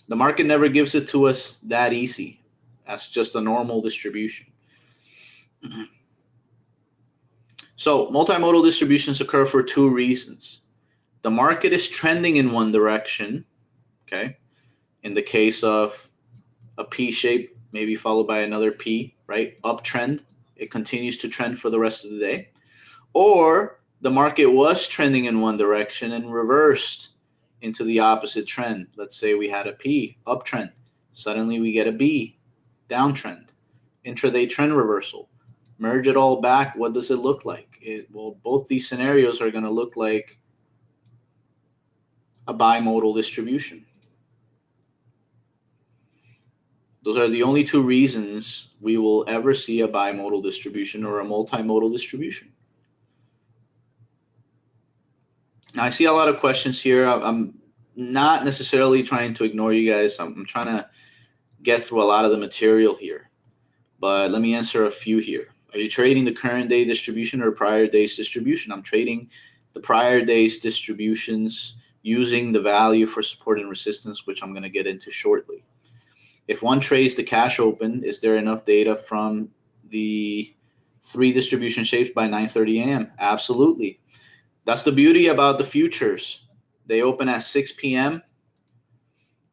The market never gives it to us that easy. That's just a normal distribution. So multimodal distributions occur for two reasons. The market is trending in one direction, okay? In the case of a P shape, maybe followed by another P, right? Uptrend. It continues to trend for the rest of the day. Or the market was trending in one direction and reversed into the opposite trend. Let's say we had a P, uptrend. Suddenly we get a B, downtrend. Intraday trend reversal. Merge it all back. What does it look like? Well, both these scenarios are going to look like a bimodal distribution. Those are the only two reasons we will ever see a bimodal distribution or a multimodal distribution. Now, I see a lot of questions here. I'm not necessarily trying to ignore you guys. I'm trying to get through a lot of the material here. But let me answer a few here. Are you trading the current day distribution or prior day's distribution? I'm trading the prior day's distributions using the value for support and resistance, which I'm going to get into shortly. If one trades the cash open, is there enough data from the three distribution shapes by 9:30 a.m.? Absolutely. That's the beauty about the futures. They open at 6 p.m.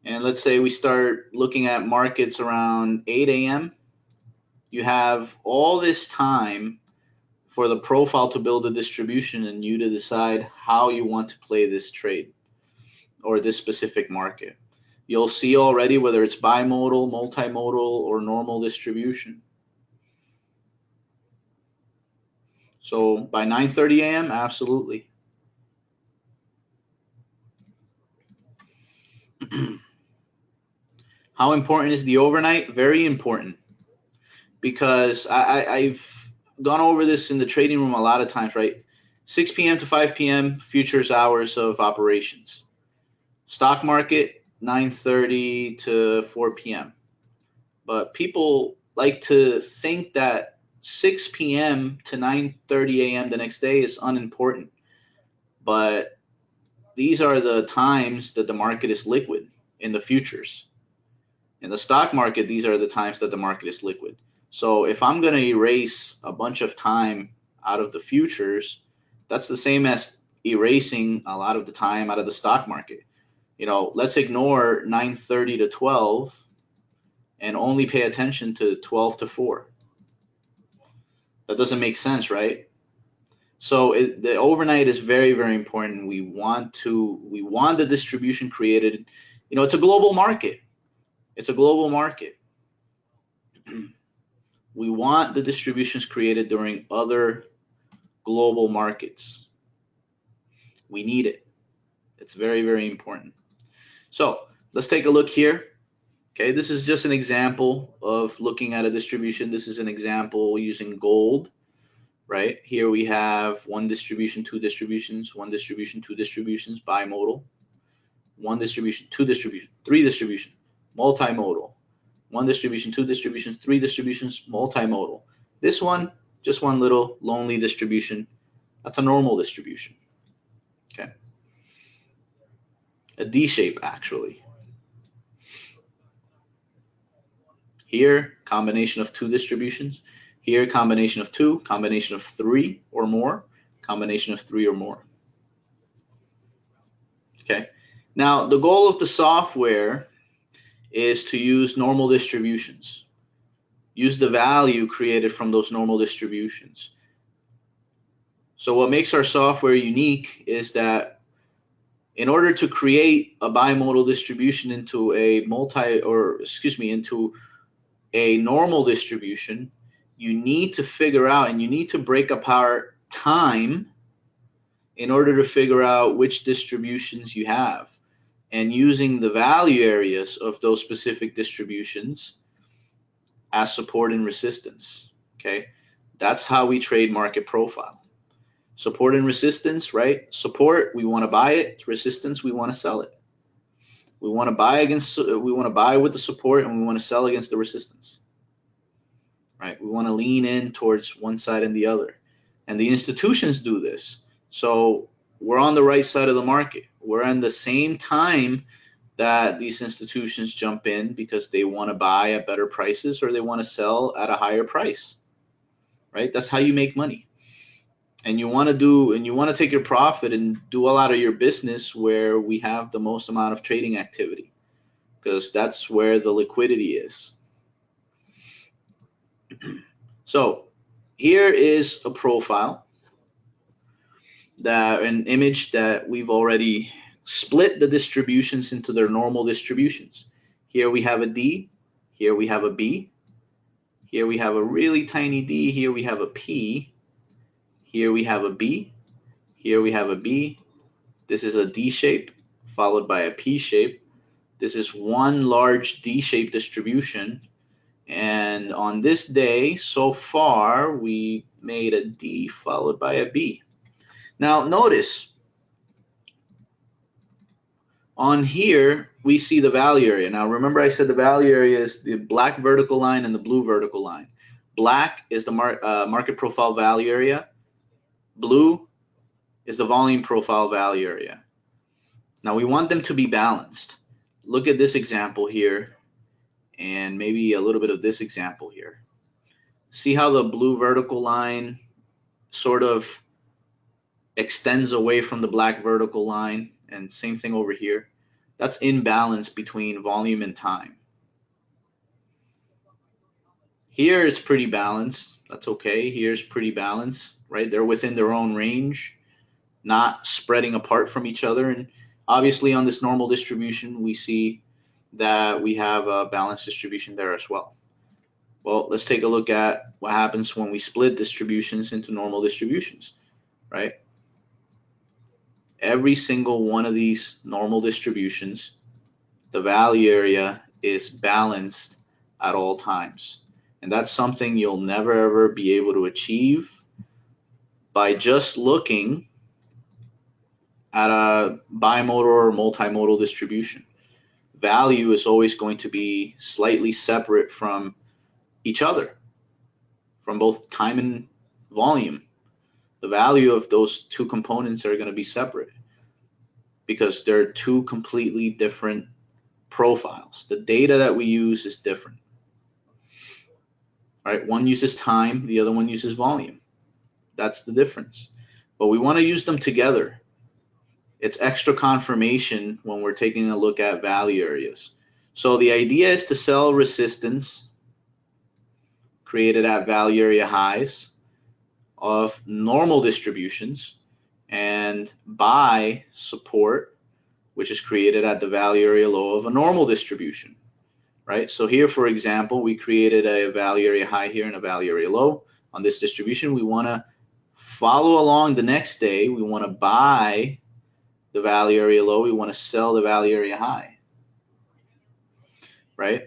And let's say we start looking at markets around 8 a.m. You have all this time for the profile to build a distribution and you to decide how you want to play this trade or this specific market. You'll see already whether it's bimodal, multimodal, or normal distribution. So by 9:30 a.m., absolutely. How important is the overnight? Very important, because I've gone over this in the trading room a lot of times, right? 6 p.m. to 5 p.m. futures hours of operations. Stock market, 9:30 to 4 p.m. But people like to think that 6 p.m. to 9:30 a.m. the next day is unimportant. But these are the times that the market is liquid in the futures. In the stock market, these are the times that the market is liquid. So if I'm going to erase a bunch of time out of the futures, that's the same as erasing a lot of the time out of the stock market. You know, let's ignore 9:30 to 12 and only pay attention to 12 to 4. That doesn't make sense, right? So the overnight is very, very important. We want the distribution created. You know, it's a global market. It's a global market. We want the distributions created during other global markets. We need it. It's very, very important. So let's take a look here. Okay, this is just an example of looking at a distribution. This is an example using gold, right? Here we have one distribution, two distributions, one distribution, two distributions, bimodal. One distribution, two distribution, three distribution, multimodal. One distribution, two distributions, three distributions, multimodal. This one, just one little lonely distribution. That's a normal distribution. Okay. A D shape, actually. Here, combination of two distributions. Here, combination of two, combination of three or more, combination of three or more. Okay. Now, the goal of the software is to use normal distributions. Use the value created from those normal distributions. So what makes our software unique is that in order to create a bimodal distribution into a into a normal distribution, you need to figure out and you need to break apart time in order to figure out which distributions you have. And using the value areas of those specific distributions as support and resistance. Okay, that's how we trade market profile. Support and resistance, right? Support, we want to buy it. Resistance, we want to sell it. We want to buy with the support, and we want to sell against the resistance. Right? We want to lean in towards one side and the other. And the institutions do this. So we're on the right side of the market. We're in the same time that these institutions jump in because they want to buy at better prices or they want to sell at a higher price. Right? That's how you make money. And you want to take your profit and do a lot of your business where we have the most amount of trading activity, because that's where the liquidity is. So here is a profile, an image that we've already split the distributions into their normal distributions. Here we have a D, here we have a B, here we have a really tiny D, here we have a P, here we have a B, here we have a B. This is a D shape followed by a P shape. This is one large D-shaped distribution. And on this day, so far, we made a D followed by a B. Now, notice on here, we see the value area. Now, remember I said the value area is the black vertical line and the blue vertical line. Black is the market profile value area. Blue is the volume profile value area. Now, we want them to be balanced. Look at this example here, and maybe a little bit of this example here. See how the blue vertical line sort of extends away from the black vertical line, and same thing over here. That's imbalance between volume and time. Here it's pretty balanced. That's okay. Here's pretty balanced, right? They're within their own range, not spreading apart from each other. And obviously on this normal distribution, we see that we have a balanced distribution there as well. Well, let's take a look at what happens when we split distributions into normal distributions, right? Every single one of these normal distributions, the value area is balanced at all times. And that's something you'll never ever be able to achieve by just looking at a bimodal or multimodal distribution. Value is always going to be slightly separate from each other, from both time and volume. The value of those two components are going to be separate because they're two completely different profiles. The data that we use is different. Right? One uses time, the other one uses volume. That's the difference. But we want to use them together. It's extra confirmation when we're taking a look at value areas. So the idea is to sell resistance created at value area highs of normal distributions and buy support, which is created at the value area low of a normal distribution. Right? So here, for example, we created a value area high here and a value area low. On this distribution, we want to follow along the next day. We want to buy the value area low. We want to sell the value area high. Right?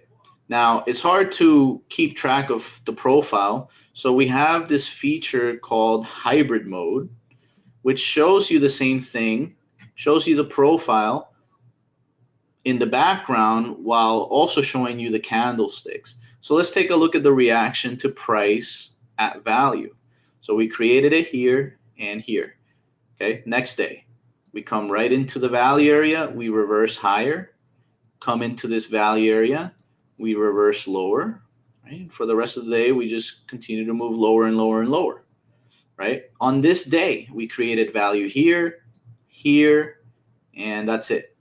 Now, it's hard to keep track of the profile. So we have this feature called hybrid mode, which shows you the same thing, shows you the profile in the background while also showing you the candlesticks. So let's take a look at the reaction to price at value. So we created it here and here. Okay, next day, we come right into the value area, we reverse higher, come into this value area, we reverse lower, right? For the rest of the day, we just continue to move lower and lower and lower, right? On this day, we created value here, here, and that's it.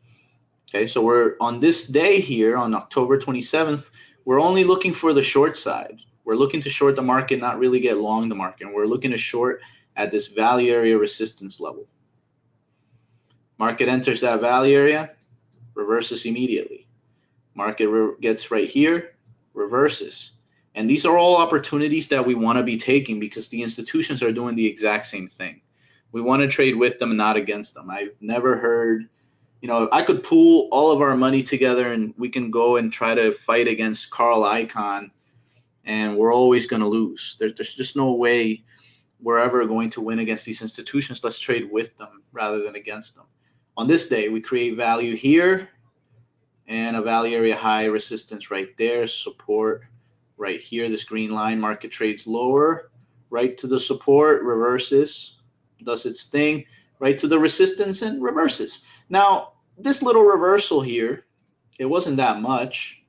Okay, so we're on this day here on October 27th, we're only looking for the short side. We're looking to short the market, not really get long the market. And we're looking to short at this value area resistance level. Market enters that value area, reverses immediately. Market gets right here, reverses. And these are all opportunities that we want to be taking because the institutions are doing the exact same thing. We want to trade with them and not against them. I've never heard, you know, I could pool all of our money together and we can go and try to fight against Carl Icahn, and we're always going to lose. There's just no way we're ever going to win against these institutions. Let's trade with them rather than against them. On this day, we create value here and a value area high, resistance right there, support right here, this green line. Market trades lower, right to the support, reverses, does its thing, right to the resistance and reverses. Now, this little reversal here, it wasn't that much,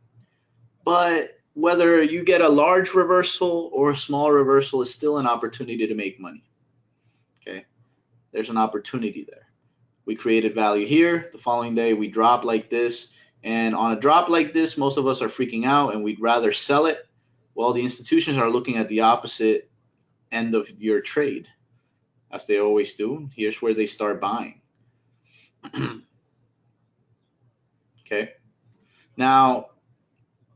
but whether you get a large reversal or a small reversal is still an opportunity to make money. Okay, there's an opportunity there. We created value here. The following day, we drop like this. And on a drop like this, most of us are freaking out and we'd rather sell it. Well, the institutions are looking at the opposite end of your trade, as they always do. Here's where they start buying. Okay. Now,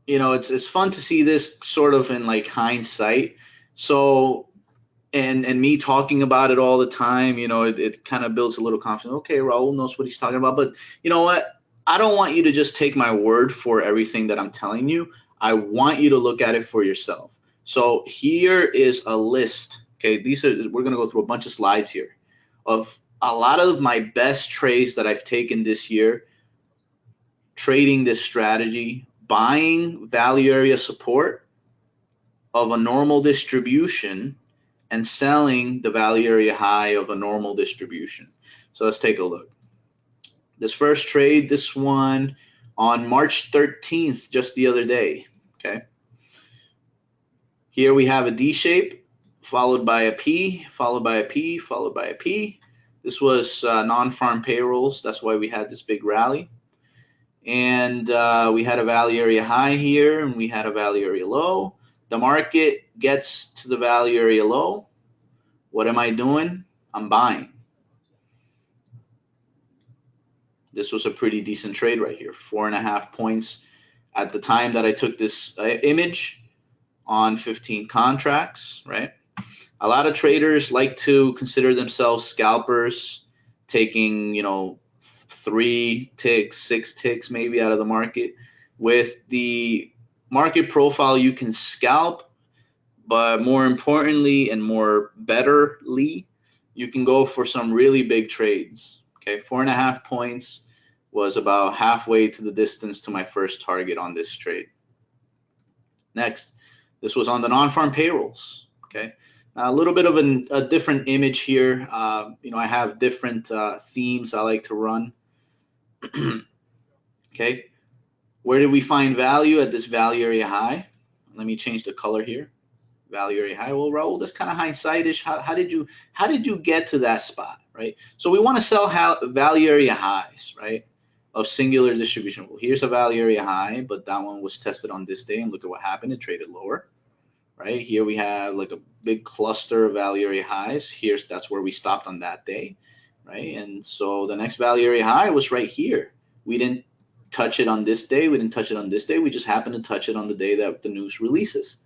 you know, it's fun to see this sort of in like hindsight. So, and me talking about it all the time, you know, it kind of builds a little confidence. Okay, Raul knows what he's talking about. But you know what? I don't want you to just take my word for everything that I'm telling you. I want you to look at it for yourself. So here is a list. Okay, we're going to go through a bunch of slides here of a lot of my best trades that I've taken this year, trading this strategy, buying value area support of a normal distribution and selling the value area high of a normal distribution. So let's take a look. This first trade, this one on March 13th, just the other day, okay? Here we have a D shape, followed by a P, followed by a P, followed by a P. This was non-farm payrolls. That's why we had this big rally. And we had a value area high here, and we had a value area low. The market gets to the value area low. What am I doing? I'm buying. This was a pretty decent trade right here, 4.5 points at the time that I took this image on 15 contracts, right? A lot of traders like to consider themselves scalpers, taking, you know, 3 ticks, 6 ticks maybe out of the market. With the market profile, you can scalp, but more importantly and more betterly, you can go for some really big trades. Okay, 4.5 points was about halfway to the distance to my first target on this trade. Next, this was on the non-farm payrolls. Okay, now a little bit of a different image here. You know, I have different themes I like to run. Okay, where did we find value at this value area high? Let me change the color here. Value area high. Well, Raul, that's kind of hindsight-ish. How did you get to that spot, right? So we want to sell value area highs, right, of singular distribution. Well, here's a value area high, but that one was tested on this day, and look at what happened. It traded lower, right? Here we have like a big cluster of value area highs. That's where we stopped on that day, right? And so the next value area high was right here. We didn't touch it on this day. We didn't touch it on this day. We just happened to touch it on the day that the news releases.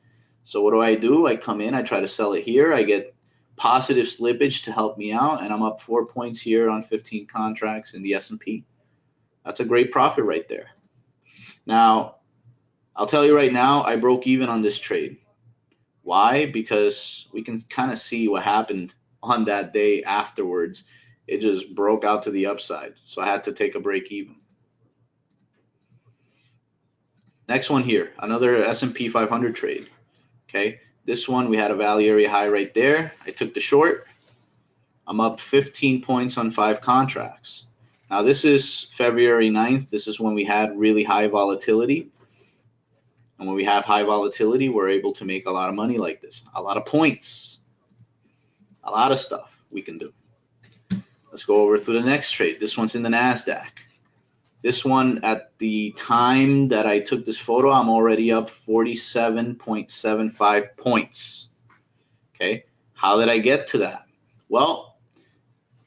So what do? I come in, I try to sell it here. I get positive slippage to help me out, and I'm up 4 points here on 15 contracts in the S&P. That's a great profit right there. Now, I'll tell you right now, I broke even on this trade. Why? Because we can kind of see what happened on that day afterwards. It just broke out to the upside. So I had to take a break even. Next one here, another S&P 500 trade. Okay, this one we had a value area high right there. I took the short. I'm up 15 points on 5 contracts. Now this is February 9th. This is when we had really high volatility. And when we have high volatility, we're able to make a lot of money like this, a lot of points, a lot of stuff we can do. Let's go over through the next trade. This one's in the NASDAQ. This one, at the time that I took this photo, I'm already up 47.75 points. Okay, how did I get to that? Well,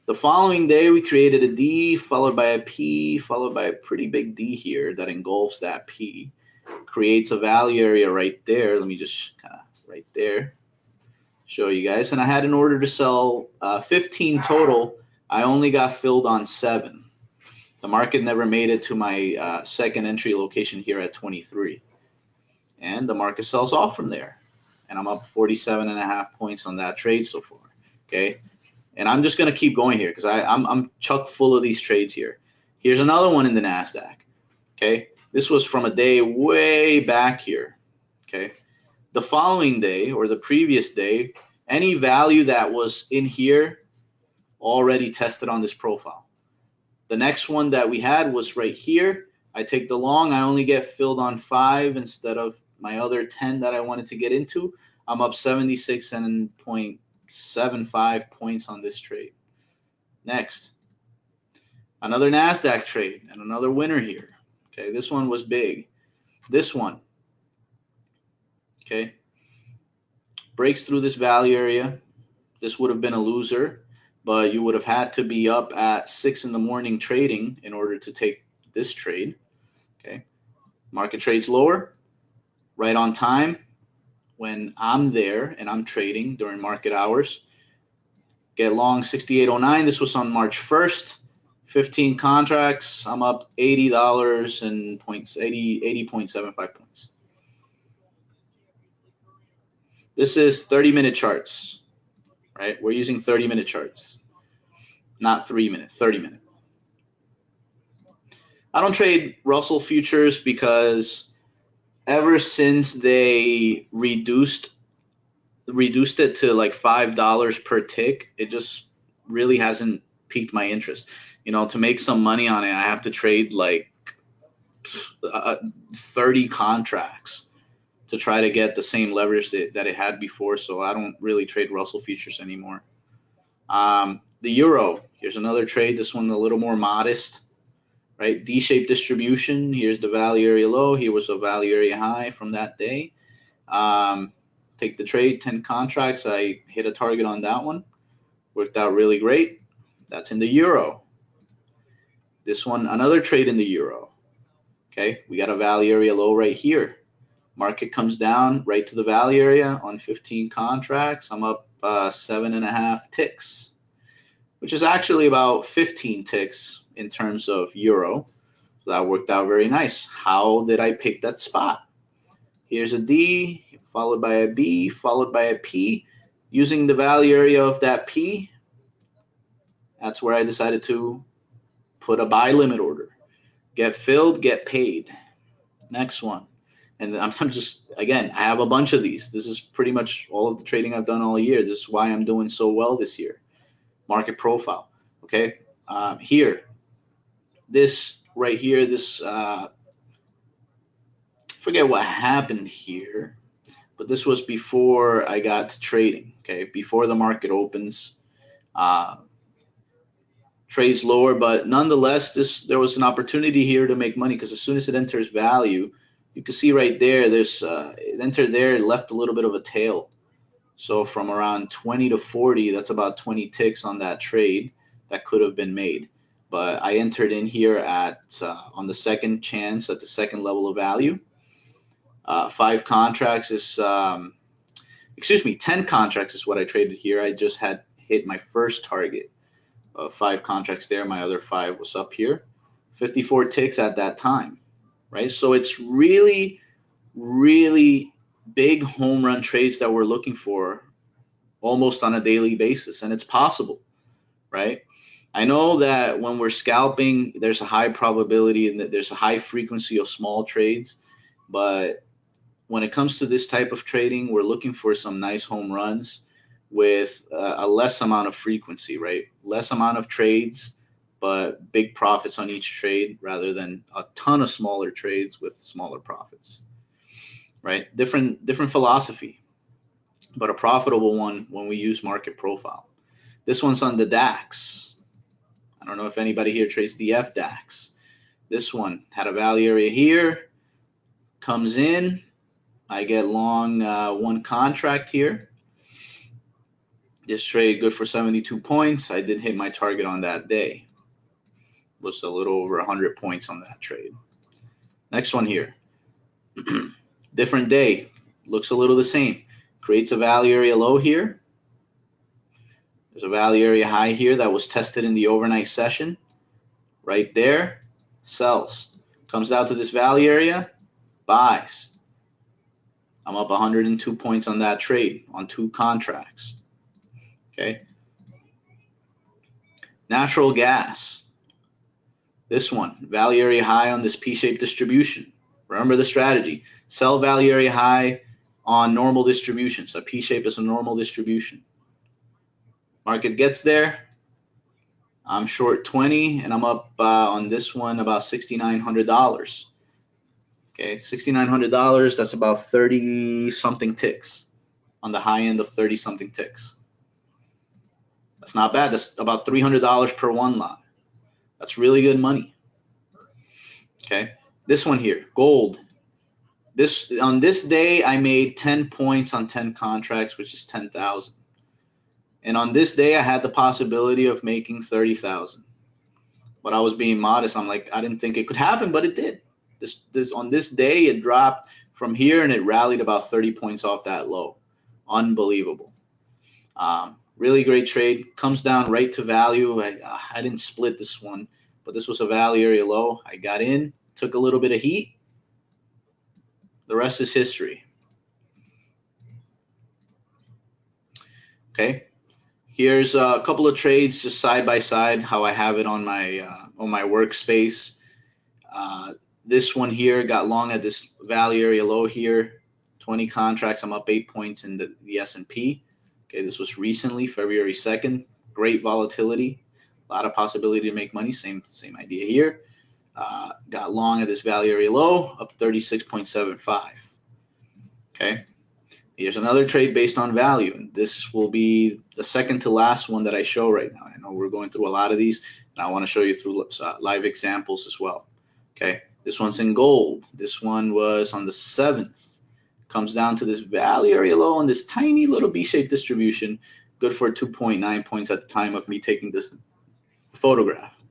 the following day, we created a D, followed by a P, followed by a pretty big D here that engulfs that P. Creates a value area right there. Let me just kind of right there show you guys. And I had an order to sell 15 total. I only got filled on 7. The market never made it to my second entry location here at 23. And the market sells off from there. And I'm up 47.5 points on that trade so far. Okay. And I'm just going to keep going here because I'm chock full of these trades here. Here's another one in the NASDAQ. Okay. This was from a day way back here. Okay. The following day or the previous day, any value that was in here already tested on this profile. The next one that we had was right here. I take the long. I only get filled on 5 instead of my other 10 that I wanted to get into. I'm up 76.75 points on this trade. Next, another NASDAQ trade and another winner here. Okay, this one was big. This one, okay, breaks through this value area. This would have been a loser, but you would have had to be up at 6 in the morning trading in order to take this trade. Okay, market trades lower, right on time when I'm there and I'm trading during market hours. Get long 68.09. This was on March 1st. 15 contracts. I'm up $80 and 80.75 points. This is 30-minute charts, right? We're using 30-minute charts, not 3-minute, 30-minute. I don't trade Russell futures because ever since they reduced it to like $5 per tick, it just really hasn't piqued my interest. You know, to make some money on it, I have to trade like 30 contracts to try to get the same leverage that it had before. So I don't really trade Russell futures anymore. The euro, here's another trade. This one a little more modest, right? D-shaped distribution. Here's the value area low. Here was a value area high from that day. Take the trade, 10 contracts. I hit a target on that one. Worked out really great. That's in the euro. This one, another trade in the euro. Okay, we got a value area low right here. Market comes down right to the value area on 15 contracts. I'm up 7.5 ticks, which is actually about 15 ticks in terms of euro. So that worked out very nice. How did I pick that spot? Here's a D, followed by a B, followed by a P. Using the value area of that P, that's where I decided to put a buy limit order. Get filled, get paid. Next one. And I'm just, again, I have a bunch of these. This is pretty much all of the trading I've done all year. This is why I'm doing so well this year. Market profile. Okay. Here, this right here, this, forget what happened here, but this was before I got to trading. Okay. Before the market opens. Trades lower, but nonetheless, there was an opportunity here to make money because as soon as it enters value, you can see right there, there's it entered there, it left a little bit of a tail. So from around 20 to 40, that's about 20 ticks on that trade that could have been made. But I entered in here at on the second chance at the second level of value. 5 contracts is, 10 contracts is what I traded here. I just had hit my first target. 5 contracts there. My other 5 was up here. 54 ticks at that time, right? So it's really, really big home run trades that we're looking for almost on a daily basis. And it's possible, right? I know that when we're scalping, there's a high probability and that there's a high frequency of small trades. But when it comes to this type of trading, we're looking for some nice home runs with a less amount of frequency, right? Less amount of trades, but big profits on each trade rather than a ton of smaller trades with smaller profits. right? Different philosophy, but a profitable one when we use market profile. This one's on the DAX. I don't know if anybody here trades DF DAX. This one had a value area here, comes in. I get long one contract here. This trade good for 72 points. I did hit my target on that day. Was a little over 100 points on that trade. Next one here. Different day. Looks a little the same. Creates a value area low here. There's a value area high here that was tested in the overnight session. Right there. Sells. Comes out to this value area. Buys. I'm up 102 points on that trade on 2 contracts. Okay. Natural gas. This one, value area high on this P-shaped distribution. Remember the strategy. Sell value area high on normal distributions. A P-shape is a normal distribution. Market gets there. I'm short 20, and I'm up on this one about $6,900. Okay, $6,900, that's about 30-something ticks on the high end of 30-something ticks. That's not bad. That's about $300 per one lot. That's really good money. Okay, this one here, gold. On this day, I made 10 points on 10 contracts, which is 10,000. And on this day, I had the possibility of making 30,000. But I was being modest. I'm like, I didn't think it could happen, but it did. On this day, it dropped from here and it rallied about 30 points off that low. Unbelievable. Really great trade. Comes down right to value. I didn't split this one, but this was a value area low. I got in, took a little bit of heat. The rest is history. Okay. Here's a couple of trades just side by side, how I have it on my workspace. This one here got long at this value area low here. 20 contracts. I'm up 8 points in the S&P. Okay, this was recently, February 2nd. Great volatility. A lot of possibility to make money. Same idea here. Got long at this value area low, up 36.75. Okay. Here's another trade based on value. And this will be the second to last one that I show right now. I know we're going through a lot of these, and I want to show you through live examples as well. Okay. This one's in gold. This one was on the 7th. Comes down to this value area low on this tiny little B-shaped distribution. Good for 2.9 points at the time of me taking this photograph.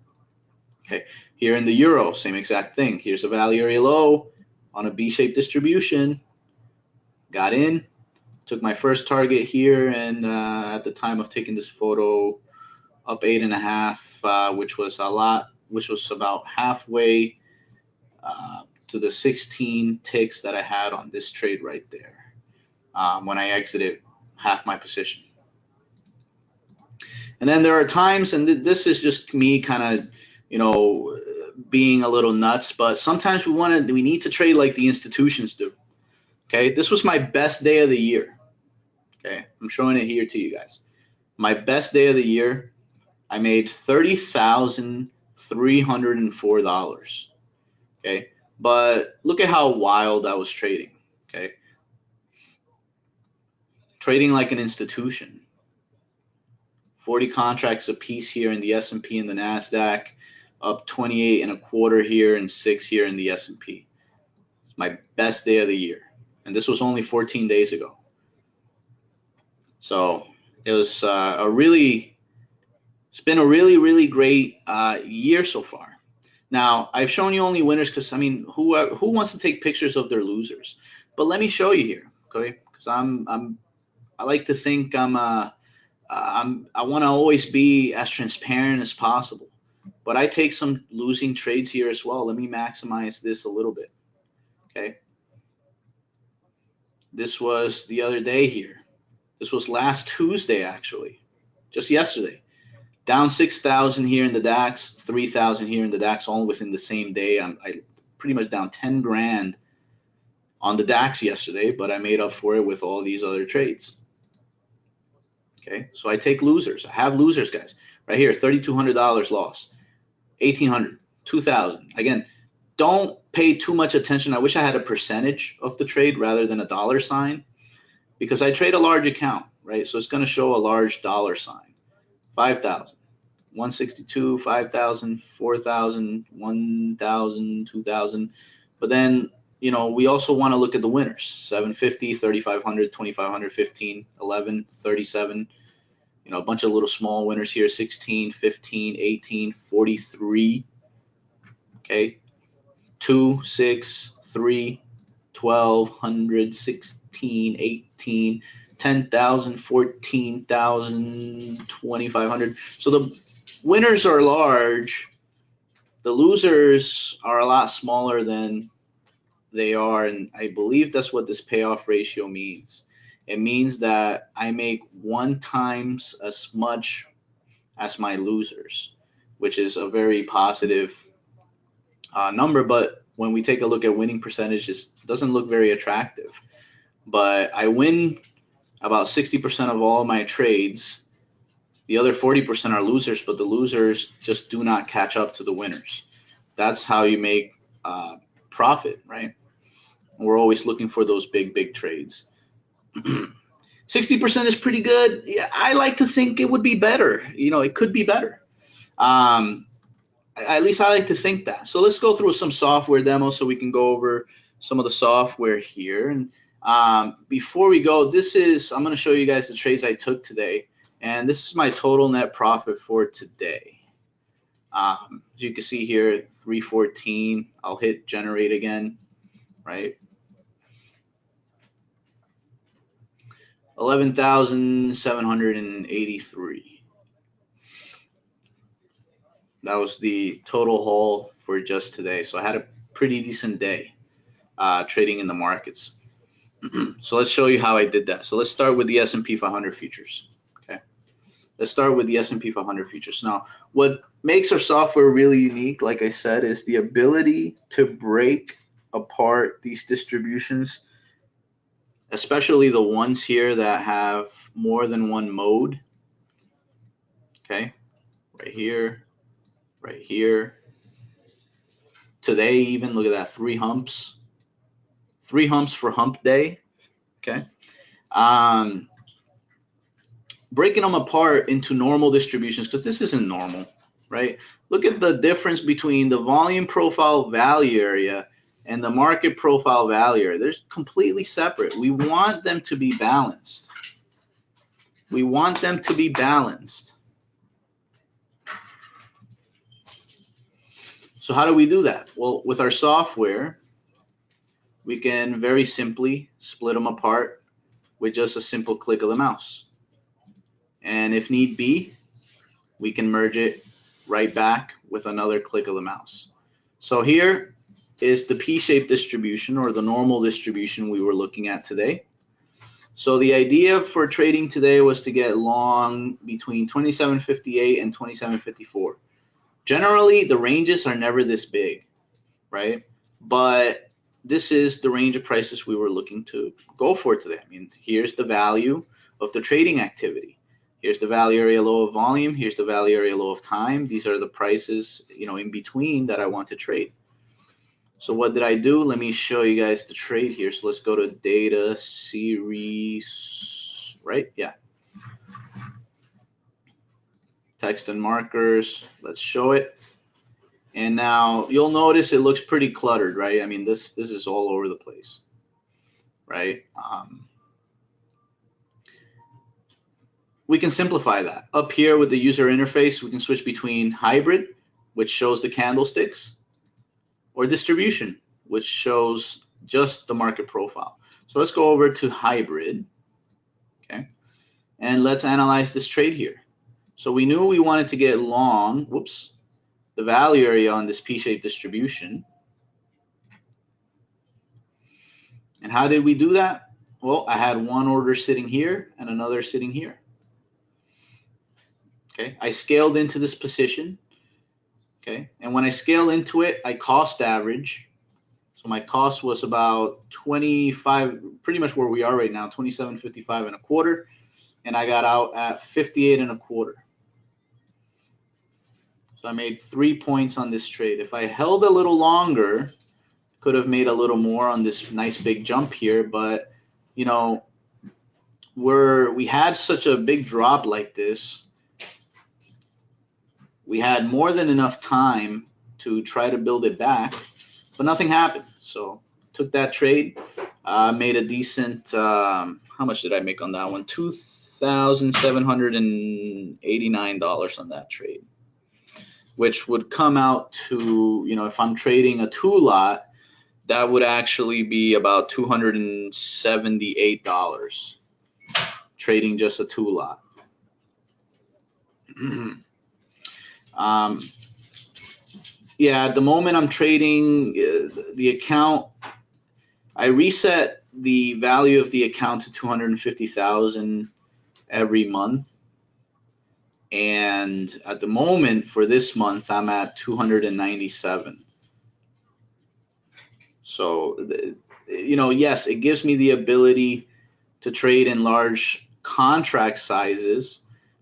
Okay. Here in the euro, same exact thing. Here's a value area low on a B-shaped distribution. Got in. Took my first target here, and at the time of taking this photo, up 8.5, which was about halfway to the 16 ticks that I had on this trade right there when I exited half my position. And then there are times, and this is just me kind of, being a little nuts, but sometimes we need to trade like the institutions do. Okay, this was my best day of the year. Okay, I'm showing it here to you guys. My best day of the year, I made $30,304. Okay, but look at how wild I was trading. Okay, trading like an institution. 40 contracts a piece here in the S&P and the NASDAQ, up 28.25 here and 6 here in the S&P. It's my best day of the year. And this was only 14 days ago. So it was it's been a really, really great year so far. Now, I've shown you only winners because, who wants to take pictures of their losers? But let me show you here, okay? Because I like to think I want to always be as transparent as possible. But I take some losing trades here as well. Let me maximize this a little bit, okay? This was the other day here. This was last Tuesday, actually, just yesterday. Down 6,000 here in the DAX, 3,000 here in the DAX, all within the same day. I pretty much down 10 grand on the DAX yesterday, but I made up for it with all these other trades. Okay, so I take losers. I have losers, guys. Right here, $3,200 loss, $1,800, $2,000. Again, don't pay too much attention. I wish I had a percentage of the trade rather than a dollar sign, because I trade a large account, right? So it's going to show a large dollar sign. 5,000, 162, 5,000, 4,000, 1,000, 2,000. But then, you know, we also want to look at the winners. 750, 3,500, 2,500, 15, 11, 37. You know, a bunch of little small winners here. 16, 15, 18, 43. Okay. 2, 6, 3, 12, 100, 16, 18, 10,000, 14,000, 2,500. So the winners are large. The losers are a lot smaller than they are. And I believe that's what this payoff ratio means. It means that I make 1 times as much as my losers, which is a very positive number. But when we take a look at winning percentages, it doesn't look very attractive. But I win about 60% of all my trades. The other 40% are losers, but the losers just do not catch up to the winners. That's how you make profit, right? We're always looking for those big trades. 60% is pretty good. Yeah, I like to think it would be better. You know, it could be better. At least I like to think that. So let's go through some software demos so we can go over some of the software here. And before we go, I'm going to show you guys the trades I took today. And this is my total net profit for today. As you can see here, 314. I'll hit generate again, right? 11,783. That was the total haul for just today. So I had a pretty decent day trading in the markets. So let's show you how I did that. So let's start with the S&P 500 futures. Okay, let's start with the S&P 500 futures. Now, what makes our software really unique, like I said, is the ability to break apart these distributions, especially the ones here that have more than one mode. Okay, right here, right here. Today, even look at that, 3 humps. 3 humps for hump day. Okay. Breaking them apart into normal distributions, because this isn't normal, right? Look at the difference between the volume profile value area and the market profile value area. They're completely separate. We want them to be balanced. We want them to be balanced. So how do we do that? Well, with our software, we can very simply split them apart with just a simple click of the mouse. And if need be, we can merge it right back with another click of the mouse. So here is the P-shaped distribution, or the normal distribution we were looking at today. So the idea for trading today was to get long between 27.58 and 27.54. Generally, the ranges are never this big, right? But this is the range of prices we were looking to go for today. I mean, here's the value of the trading activity. Here's the value area low of volume. Here's the value area low of time. These are the prices, you know, in between that I want to trade. So what did I do? Let me show you guys the trade here. So let's go to data series, right? Yeah. Text and markers. Let's show it. And now you'll notice it looks pretty cluttered, right? I mean, this is all over the place, right? We can simplify that. Up here with the user interface, we can switch between hybrid, which shows the candlesticks, or distribution, which shows just the market profile. So let's go over to hybrid, okay? And let's analyze this trade here. So we knew we wanted to get long, the value area on this P-shaped distribution. And how did we do that? Well, I had one order sitting here and another sitting here. Okay, I scaled into this position. Okay, and when I scale into it, I cost average. So my cost was about 25, pretty much where we are right now, 27.55 and a quarter, and I got out at 58 and a quarter. So So I made 3 points on this trade. If I held a little longer, could have made a little more on this nice big jump here, but you know, we had such a big drop like this. We had more than enough time to try to build it back, but nothing happened. So took that trade, made a decent, how much did I make on that one? $2,789 on that trade, which would come out to, you know, if I'm trading a 2 lot, that would actually be about $278 trading just a 2 lot. Yeah, at the moment I'm trading the account. I reset the value of the account to 250,000 every month, and at the moment for this month I'm at 297. So, you know, yes, it gives me the ability to trade in large contract sizes,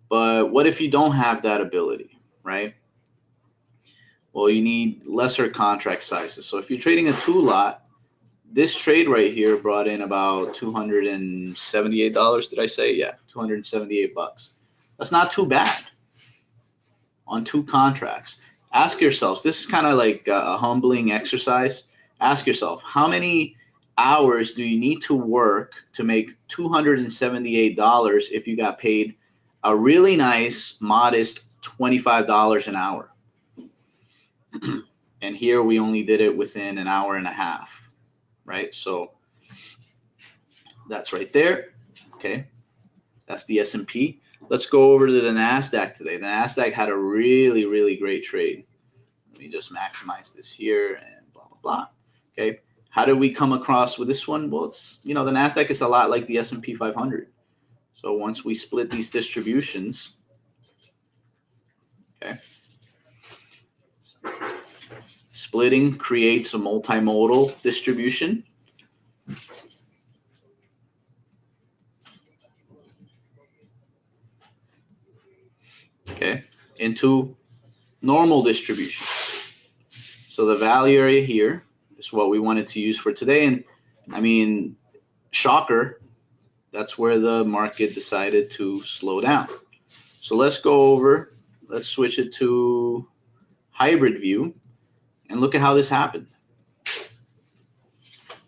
but what if you don't have that ability, right? Well, you need lesser contract sizes. So if you're trading a 2 lot, this trade right here brought in about $278. Did I say? Yeah, 278 bucks. That's not too bad on 2 contracts. Ask yourselves, this is kind of like a humbling exercise. Ask yourself, how many hours do you need to work to make $278 if you got paid a really nice, modest $25 an hour? And here we only did it within an hour and a half, right? So that's right there. Okay, that's the S&P. Let's go over to the NASDAQ today. The NASDAQ had a really, really great trade. Let me just maximize this here and blah, blah, blah. Okay, how did we come across with this one? Well, it's, you know, the NASDAQ is a lot like the S&P 500. So once we split these distributions, okay, splitting creates a multimodal distribution. Okay, into normal distribution. So the value area here is what we wanted to use for today. And I mean, shocker, that's where the market decided to slow down. So let's go over, let's switch it to hybrid view and look at how this happened.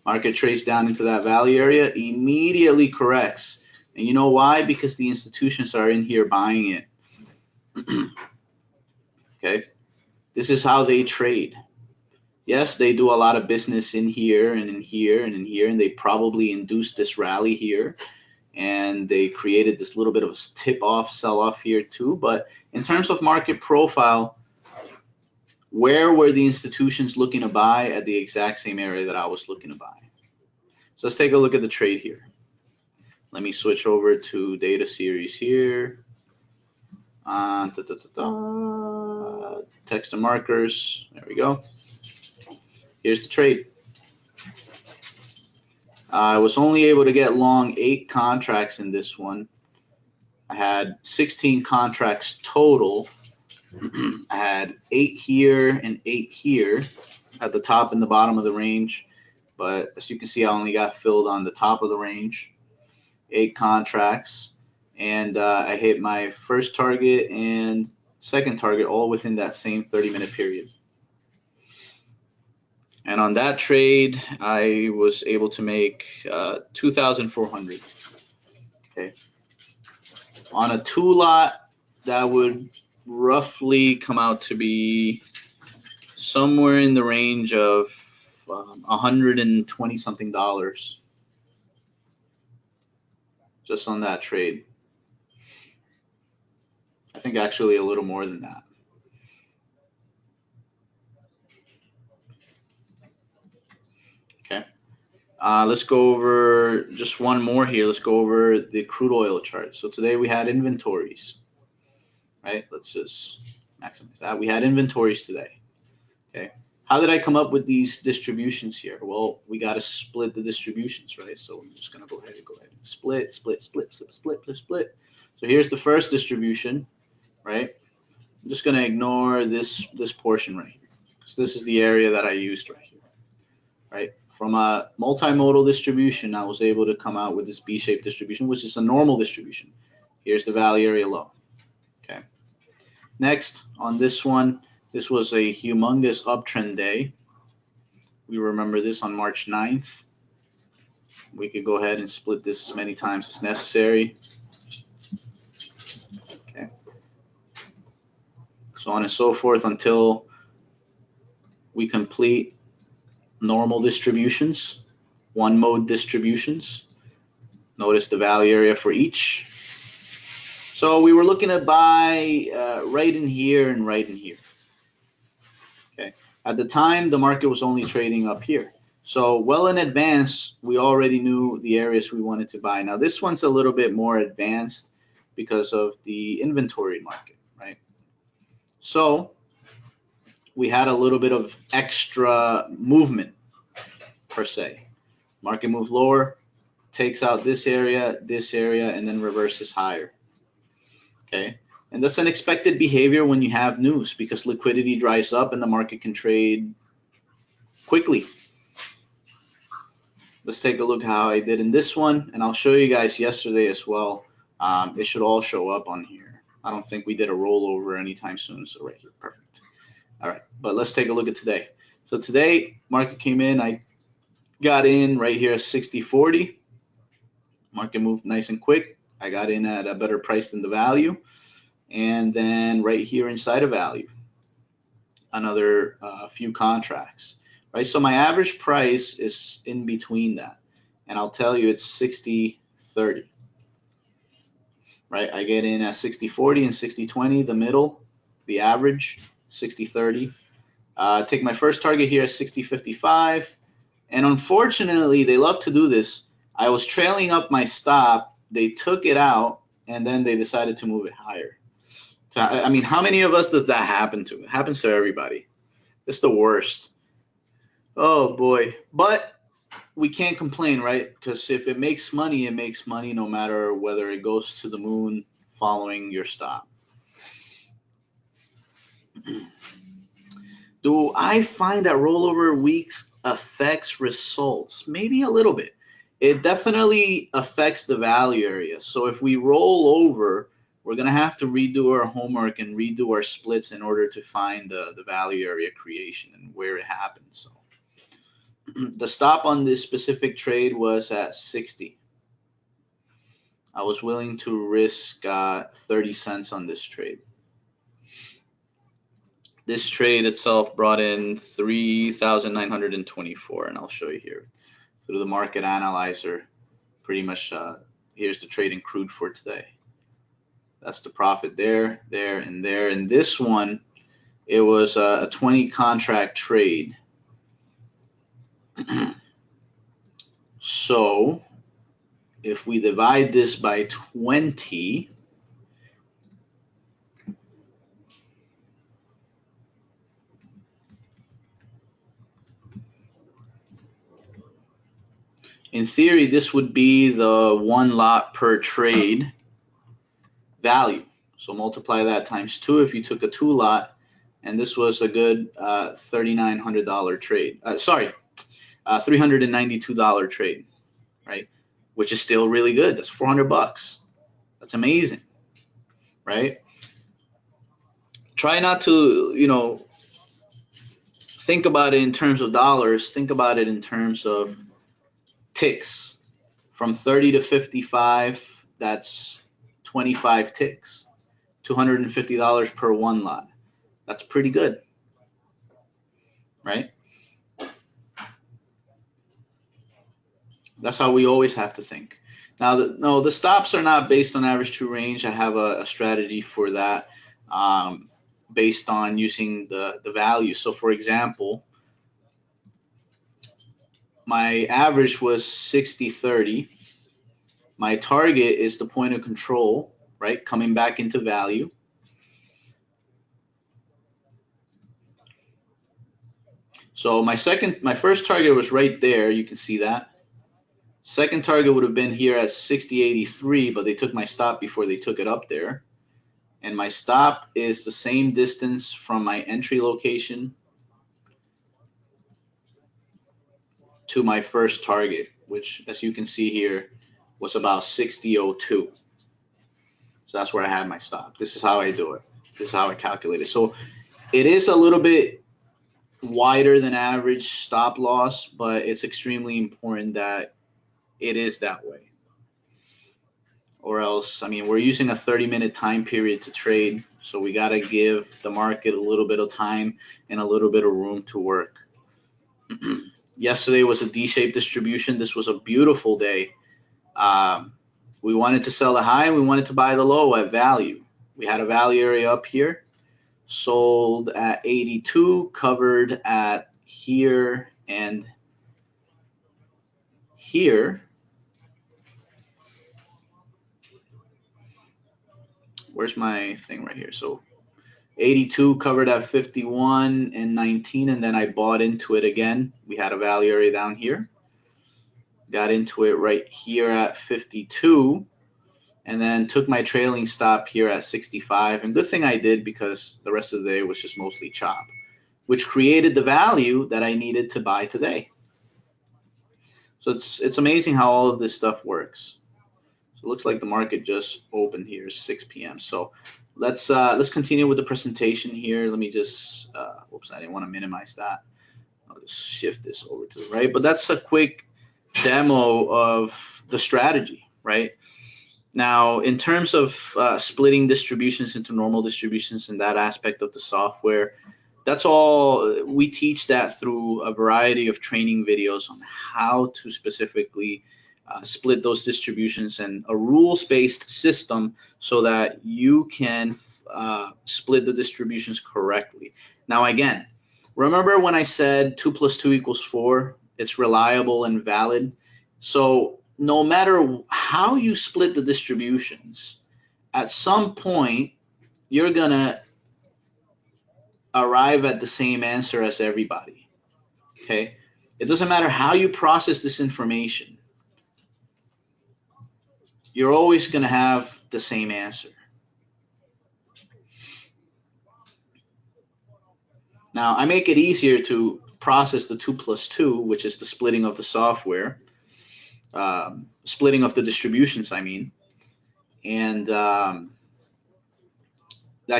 Market trades down into that value area, immediately corrects. And you know why? Because the institutions are in here buying it. Okay, this is how they trade. Yes, they do a lot of business in here and in here and in here, and they probably induced this rally here, and they created this little bit of a tip-off, sell-off here too. But in terms of market profile, where were the institutions looking to buy? At the exact same area that I was looking to buy. So let's take a look at the trade here. Let me switch over to data series here. Text and markers. There we go. Here's the trade. I was only able to get long 8 contracts in this one. I had 16 contracts total. I had 8 here and 8 here at the top and the bottom of the range. But as you can see, I only got filled on the top of the range. 8 contracts. And I hit my first target and second target all within that same 30-minute period. And on that trade, I was able to make $2,400. Okay. On a 2 lot, that would roughly come out to be somewhere in the range of $120 something just on that trade. I think actually a little more than that. Okay. Let's go over just one more here. Let's go over the crude oil chart. So today we had inventories, right? Let's just maximize that. We had inventories today. Okay. How did I come up with these distributions here? Well, we got to split the distributions, right? So I'm just going to go ahead and split. So here's the first distribution, right? I'm just going to ignore this portion right here, because this is the area that I used right here, right? From a multimodal distribution, I was able to come out with this B-shaped distribution, which is a normal distribution. Here's the value area low. Okay. Next, on this one, this was a humongous uptrend day. We remember this on March 9th. We could go ahead and split this as many times as necessary. Okay. So on and so forth until we complete normal distributions, one mode distributions. Notice the value area for each. So we were looking to buy right in here and right in here. Okay. At the time, the market was only trading up here. So well in advance, we already knew the areas we wanted to buy. Now this one's a little bit more advanced because of the inventory market, right? So we had a little bit of extra movement per se. Market moved lower, takes out this area, and then reverses higher. Okay. And that's an expected behavior when you have news, because liquidity dries up and the market can trade quickly. Let's take a look how I did in this one, and I'll show you guys yesterday as well. It should all show up on here. I don't think we did a rollover anytime soon, so right here, perfect. All right, but let's take a look at today. So today, market came in. I got in right here at 60.40. Market moved nice and quick. I got in at a better price than the value. And then right here inside of value, another few contracts. Right, so my average price is in between that, and I'll tell you it's 60.30. Right, I get in at 60.40 and 60.20, the middle, the average, 60.30. Take my first target here at 60.55, and unfortunately, they love to do this. I was trailing up my stop, they took it out, and then they decided to move it higher. So, I mean, how many of us does that happen to? It happens to everybody. It's the worst. Oh boy, but we can't complain, right? Because if it makes money, it makes money no matter whether it goes to the moon following your stop. Do I find that rollover weeks affects results? Maybe a little bit. It definitely affects the value area. So if we roll over, we're going to have to redo our homework and redo our splits in order to find the value area creation and where it happens. So the stop on this specific trade was at 60. I was willing to risk 30 cents on this trade. This trade itself brought in 3,924, and I'll show you here through the market analyzer. Pretty much here's the trade in crude for today. That's the profit there, there, and there. And this one, it was a 20 contract trade. So if we divide this by 20, in theory, this would be the one lot per trade value. So multiply that times 2 if you took a 2 lot, and this was a good $3,900 trade. $392 trade, right? Which is still really good. That's $400. That's amazing, right? Try not to, think about it in terms of dollars. Think about it in terms of ticks. From 30 to 55, that's 25 ticks. $250 per one lot. That's pretty good, right? That's how we always have to think. Now, the stops are not based on average true range. I have a strategy for that based on using the value. So, for example, my average was 60.30. My target is the point of control, right? Coming back into value. So my first target was right there. You can see that. Second target would have been here at 60.83, but they took my stop before they took it up there. And my stop is the same distance from my entry location to my first target, which, as you can see here, was about 60.02. So that's where I had my stop. This is how I do it. This is how I calculate it. So it is a little bit wider than average stop loss, but it's extremely important that it is that way. Or else, I mean, we're using a 30-minute time period to trade, so we got to give the market a little bit of time and a little bit of room to work. Yesterday was a D-shaped distribution. This was a beautiful day. We wanted to sell the high and we wanted to buy the low at value. We had a value area up here, sold at 82, covered at here and here. Where's my thing right here? So 82 covered at 51 and 19, and then I bought into it again. We had a value area down here. Got into it right here at 52, and then took my trailing stop here at 65. And good thing I did, because the rest of the day was just mostly chop, which created the value that I needed to buy today. So it's amazing how all of this stuff works. So it looks like the market just opened here, 6 p.m. So let's continue with the presentation here. Let me just, whoops, I didn't want to minimize that. I'll just shift this over to the right. But that's a quick demo of the strategy, right? Now, in terms of splitting distributions into normal distributions and that aspect of the software, that's all. We teach that through a variety of training videos on how to specifically split those distributions, and a rules-based system so that you can split the distributions correctly. Now, again, remember when I said 2 + 2 = 4? It's reliable and valid. So no matter how you split the distributions, at some point, you're going to arrive at the same answer as everybody, okay? It doesn't matter how you process this information. You're always going to have the same answer. Now, I make it easier to process the 2 + 2, which is the splitting of the software, splitting of the distributions, I mean, and that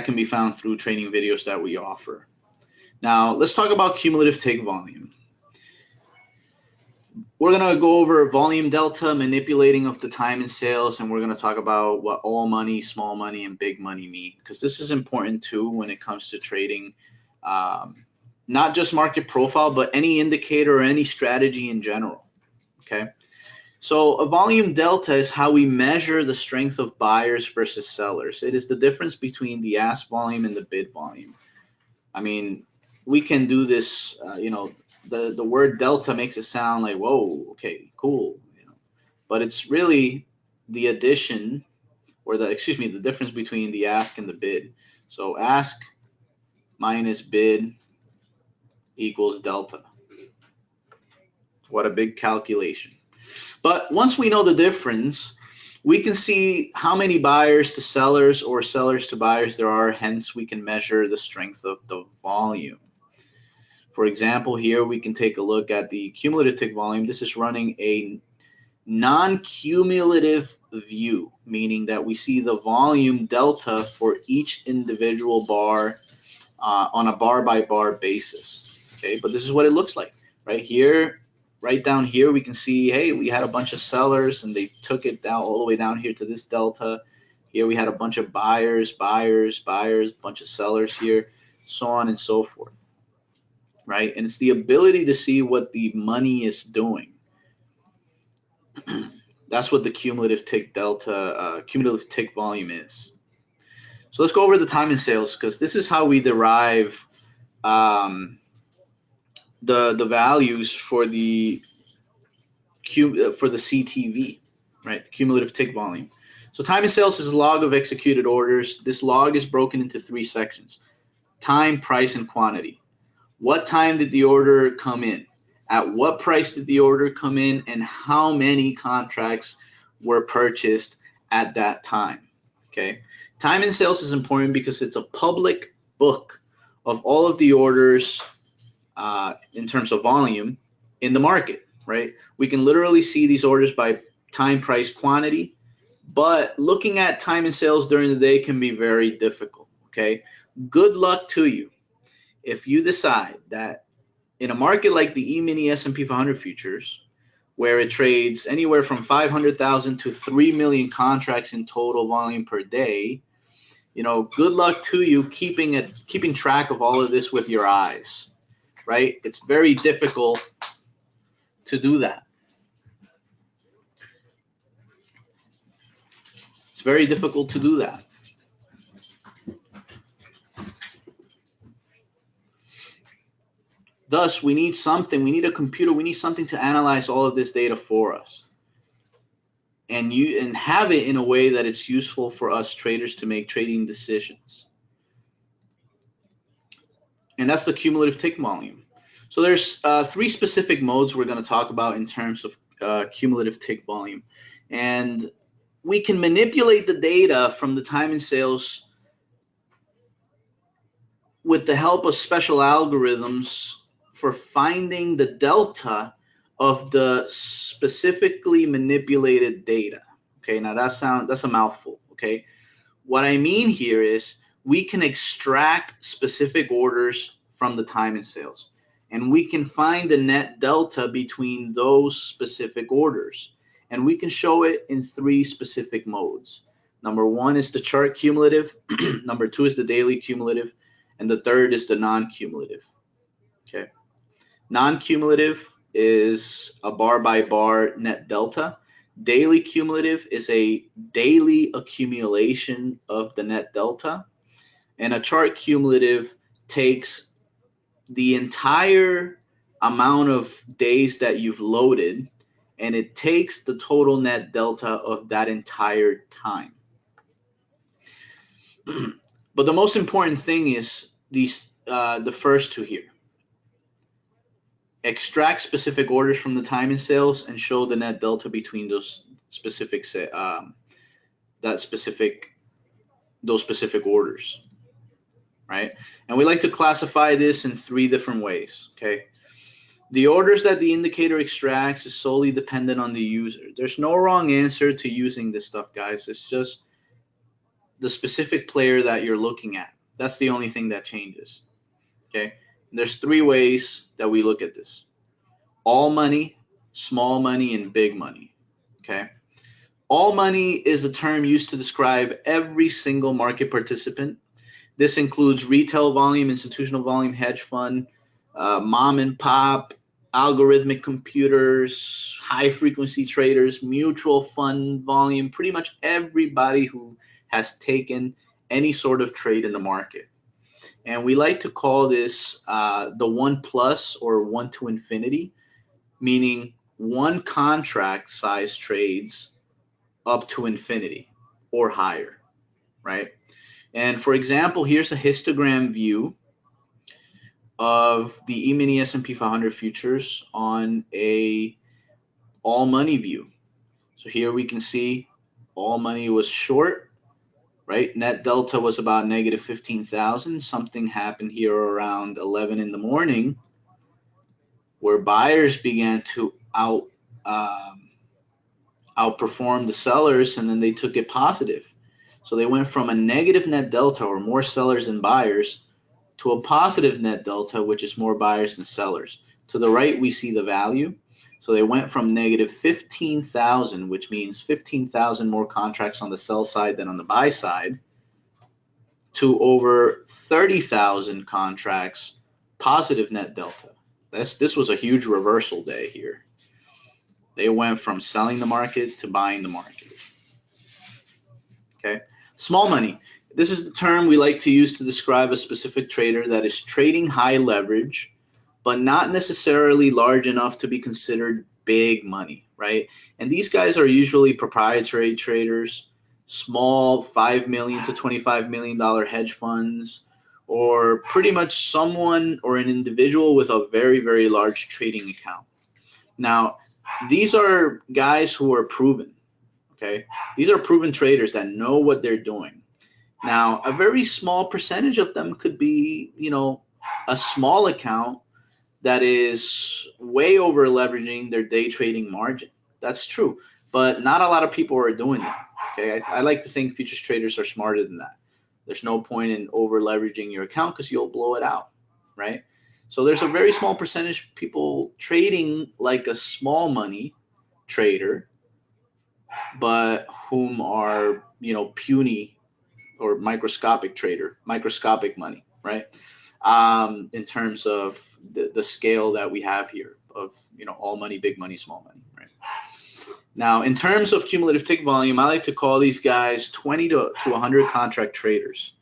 can be found through training videos that we offer. Now, let's talk about cumulative tick volume. We're going to go over volume delta, manipulating of the time in sales, and we're going to talk about what all money, small money, and big money mean, because this is important too when it comes to trading, not just market profile, but any indicator or any strategy in general, okay? So a volume delta is how we measure the strength of buyers versus sellers. It is the difference between the ask volume and the bid volume. I mean, we can do this, the word delta makes it sound like, whoa, okay, cool, but it's really the addition, or the difference between the ask and the bid. So ask minus bid equals delta. What a big calculation. But once we know the difference, we can see how many buyers to sellers or sellers to buyers there are. Hence, we can measure the strength of the volume. For example, here we can take a look at the cumulative tick volume. This is running a non-cumulative view, meaning that we see the volume delta for each individual bar on a bar-by-bar basis. Okay, but this is what it looks like right here. Right down here, we can see, hey, we had a bunch of sellers and they took it down all the way down here to this delta. Here we had a bunch of buyers, a bunch of sellers here, so on and so forth, right? And it's the ability to see what the money is doing. That's what the cumulative tick delta, cumulative tick volume is. So let's go over the time in sales, because this is how we derive the values for the CTV, right? Cumulative tick volume. So time in sales is a log of executed orders. This log is broken into 3 sections: time, price, and quantity. What time did the order come in? At what price did the order come in? And how many contracts were purchased at that time? Okay, time and sales is important because it's a public book of all of the orders in terms of volume in the market, right? We can literally see these orders by time, price, quantity, but looking at time and sales during the day can be very difficult, okay? Good luck to you if you decide that in a market like the E-mini S&P 500 futures, where it trades anywhere from 500,000 to 3 million contracts in total volume per day, you know, good luck to you keeping track of all of this with your eyes, right? It's very difficult to do that. It's very difficult to do that. Thus, we need something, we need a computer, we need something to analyze all of this data for us. And have it in a way that it's useful for us traders to make trading decisions. And that's the cumulative tick volume. So there's 3 specific modes we're going to talk about in terms of cumulative tick volume. And we can manipulate the data from the time and sales with the help of special algorithms for finding the delta of the specifically manipulated data. Okay, now that's a mouthful. Okay, what I mean here is we can extract specific orders from the time and sales, and we can find the net delta between those specific orders, and we can show it in 3 specific modes. Number 1 is the chart cumulative, number 2 is the daily cumulative, and the third is the non-cumulative. Okay, non-cumulative is a bar by bar net delta. Daily cumulative is a daily accumulation of the net delta. And a chart cumulative takes the entire amount of days that you've loaded, and it takes the total net delta of that entire time. But the most important thing is the first 2 here. Extract specific orders from the time and sales and show the net delta between those specific orders, right? And we like to classify this in 3 different ways. Okay, the orders that the indicator extracts is solely dependent on the user. There's no wrong answer to using this stuff, guys. It's just the specific player that you're looking at. That's the only thing that changes. Okay, and there's 3 ways that we look at this: all money, small money, and big money. Okay, all money is the term used to describe every single market participant. This includes retail volume, institutional volume, hedge fund, mom and pop, algorithmic computers, high frequency traders, mutual fund volume, pretty much everybody who has taken any sort of trade in the market. And we like to call this the 1 plus or 1 to infinity, meaning 1 contract size trades up to infinity or higher, right? And for example, here's a histogram view of the E-mini S&P 500 futures on a all money view. So here we can see all money was short, right? Net delta was about negative 15,000. Something happened here around 11 in the morning where buyers began to outperform the sellers, and then they took it positive. So they went from a negative net delta, or more sellers than buyers, to a positive net delta, which is more buyers than sellers. To the right, we see the value. So they went from negative 15,000, which means 15,000 more contracts on the sell side than on the buy side, to over 30,000 contracts positive net delta. This was a huge reversal day here. They went from selling the market to buying the market. Okay, small money. This is the term we like to use to describe a specific trader that is trading high leverage, but not necessarily large enough to be considered big money, right? And these guys are usually proprietary traders, small $5 million to $25 million hedge funds, or pretty much someone or an individual with a very, very large trading account. Now, these are guys who are proven, Okay, these are proven traders that know what they're doing. Now, a very small percentage of them could be, you know, a small account that is way over leveraging their day trading margin. That's true, but not a lot of people are doing that. Okay, I like to think futures traders are smarter than that. There's no point in over leveraging your account because you'll blow it out, right? So there's a very small percentage of people trading like a small money trader, but whom are, you know, puny or microscopic trader, microscopic money, right? In terms of the scale that we have here of, you know, all money, big money, small money, right? Now, in terms of cumulative tick volume, I like to call these guys 20 to 100 contract traders.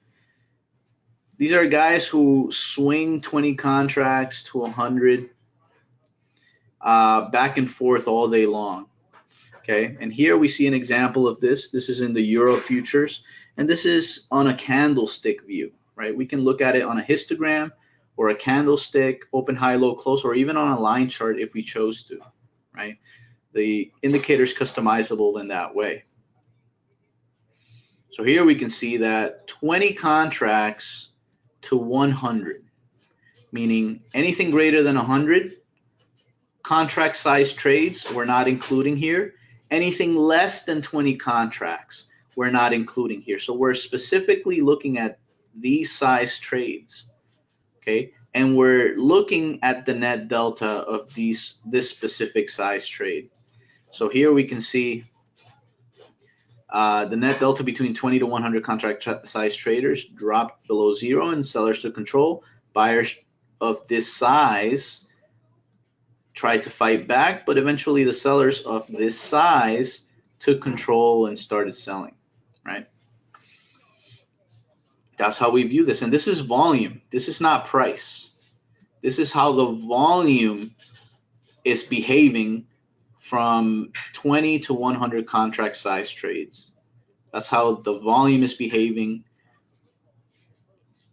These are guys who swing 20 contracts to 100 back and forth all day long. Okay, and here we see an example of this. This is in the Euro futures, and this is on a candlestick view, right? We can look at it on a histogram or a candlestick, open, high, low, close, or even on a line chart if we chose to, right? The indicator is customizable in that way. So here we can see that 20 contracts to 100, meaning anything greater than 100 contract size trades we're not including here. Anything less than 20 contracts we're not including here. So we're specifically looking at these size trades, okay? And we're looking at the net delta of this specific size trade. So here we can see the net delta between 20 to 100 contract size traders dropped below zero and sellers took control. Buyers of this size tried to fight back, but eventually the sellers of this size took control and started selling, right? That's how we view this. And this is volume. This is not price. This is how the volume is behaving from 20 to 100 contract size trades. That's how the volume is behaving.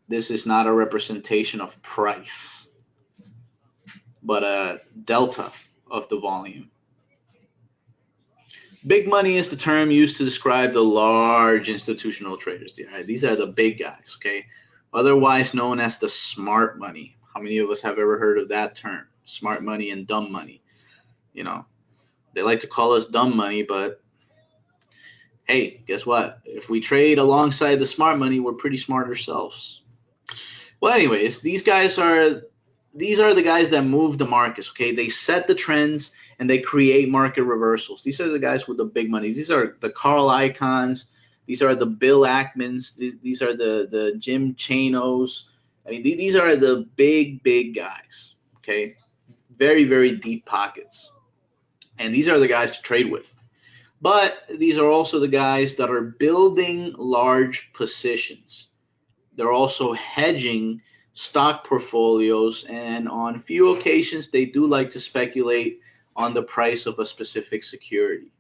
This is not a representation of price, but a delta of the volume. Big money is the term used to describe the large institutional traders. Right? These are the big guys, okay? Otherwise known as the smart money. How many of us have ever heard of that term? Smart money and dumb money. You know, they like to call us dumb money, but hey, guess what? If we trade alongside the smart money, we're pretty smart ourselves. Well, anyways, these are the guys that move the markets, okay? They set the trends and they create market reversals. These are the guys with the big money. These are the Carl Icahns. These are the Bill Ackmans. These are the Jim Chanos. I mean, these are the big guys, okay? Very, very deep pockets. And these are the guys to trade with. But these are also the guys that are building large positions. They're also hedging stock portfolios, and on few occasions they do like to speculate on the price of a specific security,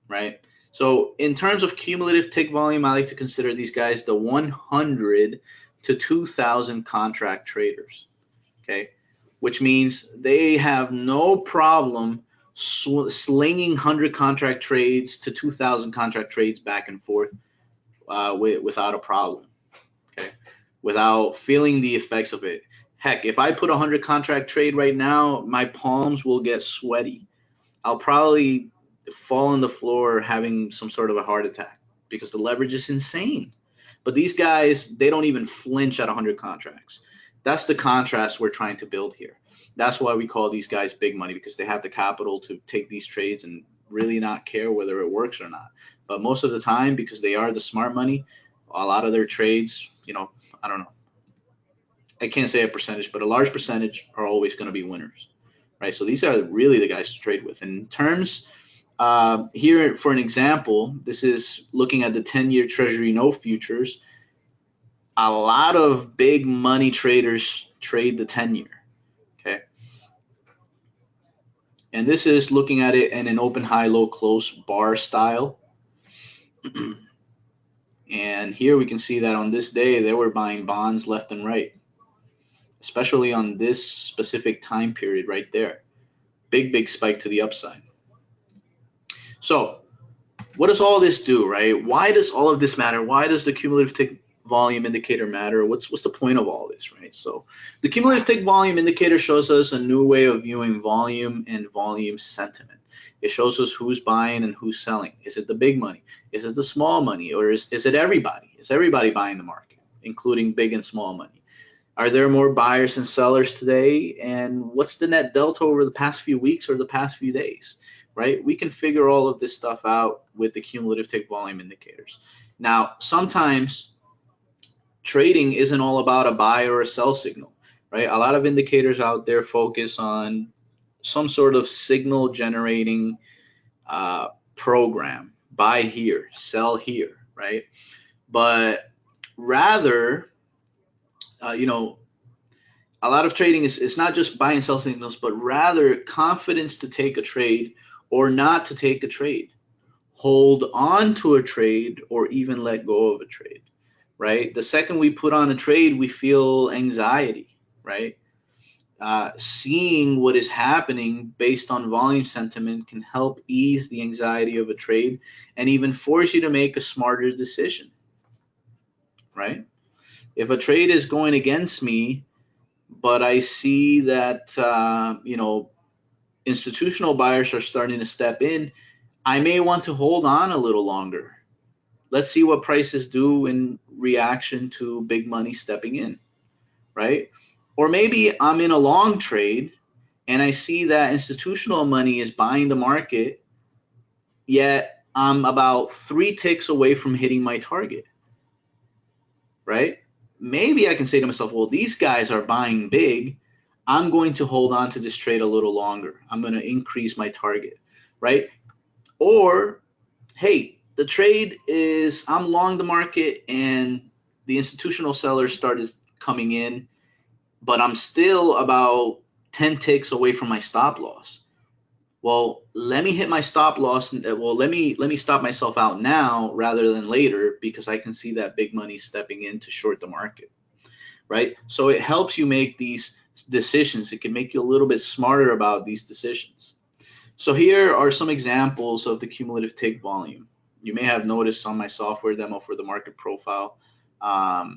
right? So in terms of cumulative tick volume, I like to consider these guys the 100 to 2,000 contract traders, okay? Which means they have no problem slinging 100 contract trades to 2,000 contract trades back and forth without a problem, okay? Without feeling the effects of it. Heck, if I put a 100 contract trade right now, my palms will get sweaty. I'll probably fall on the floor having some sort of a heart attack because the leverage is insane. But these guys, they don't even flinch at 100 contracts. That's the contrast we're trying to build here. That's why we call these guys big money, because they have the capital to take these trades and really not care whether it works or not. But most of the time, because they are the smart money, a lot of their trades, you know, I don't know. I can't say a percentage, but a large percentage are always going to be winners, right? So these are really the guys to trade with. And in terms here, for an example, this is looking at the 10-year Treasury note futures. A lot of big money traders trade the 10-year, okay? And this is looking at it in an open, high, low, close bar style. And here we can see that on this day, they were buying bonds left and right, especially on this specific time period right there. Big spike to the upside. So what does all this do, right? Why does all of this matter? Why does the cumulative tick volume indicator matter? What's the point of all this, right? So the cumulative tick volume indicator shows us a new way of viewing volume and volume sentiment. It shows us who's buying and who's selling. Is it the big money? Is it the small money? Or is it everybody? Is everybody buying the market, including big and small money? Are there more buyers and sellers today? And what's the net delta over the past few weeks or the past few days, right? We can figure all of this stuff out with the cumulative tick volume indicators. Now, sometimes trading isn't all about a buy or a sell signal, right? A lot of indicators out there focus on some sort of signal generating program, buy here, sell here, right? But rather, a lot of trading is not just buy and sell signals, but rather confidence to take a trade or not to take a trade, hold on to a trade, or even let go of a trade, right? The second we put on a trade, we feel anxiety, right? Seeing what is happening based on volume sentiment can help ease the anxiety of a trade and even force you to make a smarter decision, right? If a trade is going against me, but I see that, institutional buyers are starting to step in, I may want to hold on a little longer. Let's see what prices do in reaction to big money stepping in, right? Or maybe I'm in a long trade and I see that institutional money is buying the market, yet I'm about 3 ticks away from hitting my target, right? Maybe I can say to myself, well, these guys are buying big. I'm going to hold on to this trade a little longer. I'm going to increase my target, right? Or, hey, the trade is I'm long the market and the institutional sellers started coming in, but I'm still about 10 ticks away from my stop loss. Well, let me hit my stop loss. Well, let me stop myself out now rather than later because I can see that big money stepping in to short the market, right? So it helps you make these decisions. It can make you a little bit smarter about these decisions. So here are some examples of the cumulative tick volume. You may have noticed on my software demo for the market profile, I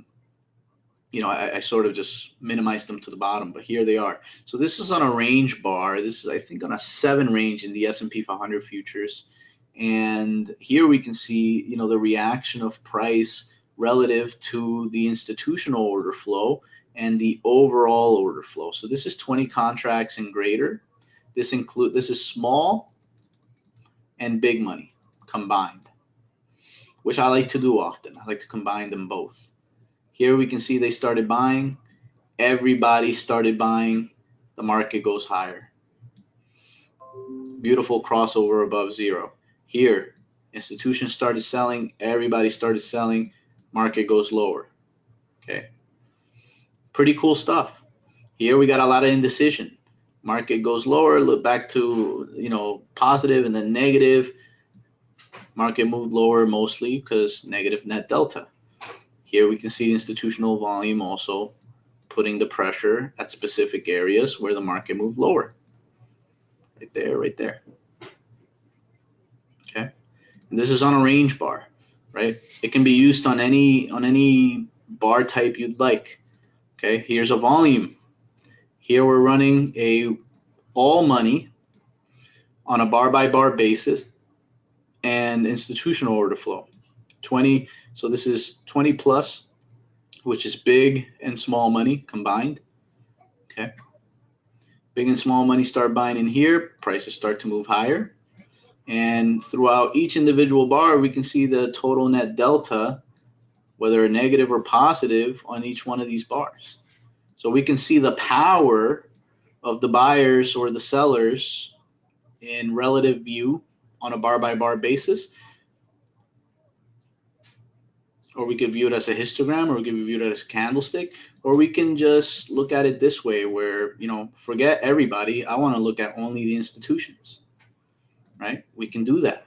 sort of just minimized them to the bottom, but here they are. So this is on a range bar. This is, I think, on a 7 range in the S&P 500 futures. And here we can see, the reaction of price relative to the institutional order flow and the overall order flow. So this is 20 contracts and greater. This is small and big money combined, which I like to do often. I like to combine them both. Here we can see they started buying. Everybody started buying. The market goes higher. Beautiful crossover above zero. Here, institutions started selling. Everybody started selling. Market goes lower. Okay. Pretty cool stuff. Here we got a lot of indecision. Market goes lower, look back to, positive and then negative. Market moved lower mostly because negative net delta. Here we can see institutional volume also putting the pressure at specific areas where the market moved lower. Right there, right there. Okay. And this is on a range bar, right? It can be used on any bar type you'd like. Okay, here's a volume. Here we're running a all money on a bar by bar basis and institutional order flow. 20, so this is 20 plus, which is big and small money combined. Okay. Big and small money start buying in here, prices start to move higher. And throughout each individual bar, we can see the total net delta, whether negative or positive, on each one of these bars. So we can see the power of the buyers or the sellers in relative view on a bar by bar basis. Or we could view it as a histogram, or we could view it as a candlestick, or we can just look at it this way where, forget everybody. I want to look at only the institutions, right? We can do that.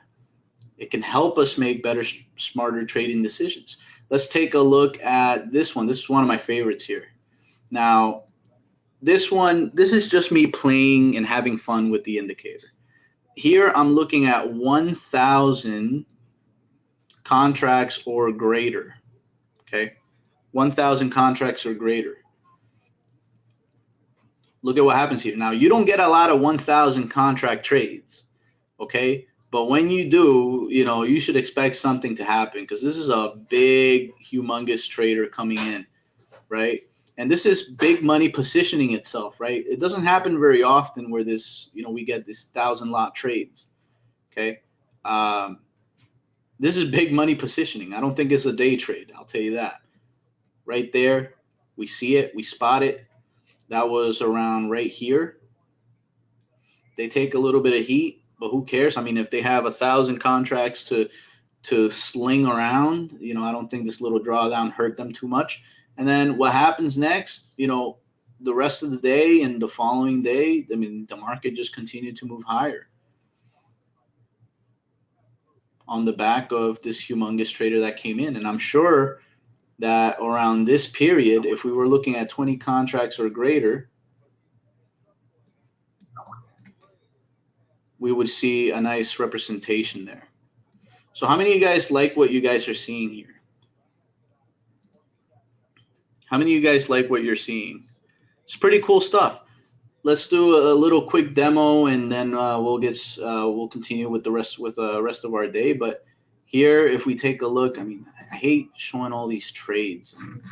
It can help us make better, smarter trading decisions. Let's take a look at this one. This is one of my favorites here. Now, this is just me playing and having fun with the indicator. Here I'm looking at 1,000 contracts or greater. Okay, 1,000 contracts or greater. Look at what happens here. Now, you don't get a lot of 1,000 contract trades, okay? But when you do, you should expect something to happen, because this is a big, humongous trader coming in, right? And this is big money positioning itself, right? It doesn't happen very often where this, we get this 1,000 lot trades, okay? This is big money positioning. I don't think it's a day trade. I'll tell you that. Right there, we see it, we spot it. That was around right here. They take a little bit of heat, but who cares? I mean, if they have 1,000 contracts to sling around, I don't think this little drawdown hurt them too much. And then what happens next, the rest of the day and the following day, I mean, the market just continued to move higher on the back of this humongous trader that came in. And I'm sure that around this period, if we were looking at 20 contracts or greater, we would see a nice representation there. So how many of you guys like what you guys are seeing here? How many of you guys like what you're seeing? It's pretty cool stuff. Let's do a little quick demo, and then we'll continue with the rest of our day. But here, if we take a look, I mean, I hate showing all these trades. It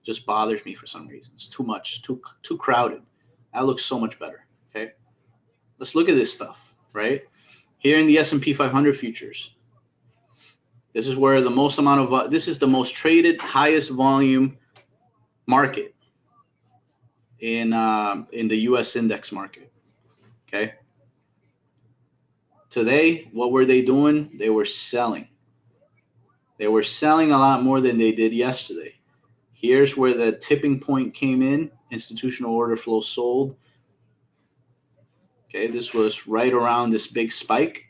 just bothers me for some reason. It's too much, too crowded. That looks so much better. Okay, let's look at this stuff right here in the S&P 500 futures. This is where the most amount of this is the most traded, highest volume market in the U.S. index market. Okay. Today, what were they doing? They were selling. They were selling a lot more than they did yesterday. Here's where the tipping point came in. Institutional order flow sold. Okay, this was right around this big spike.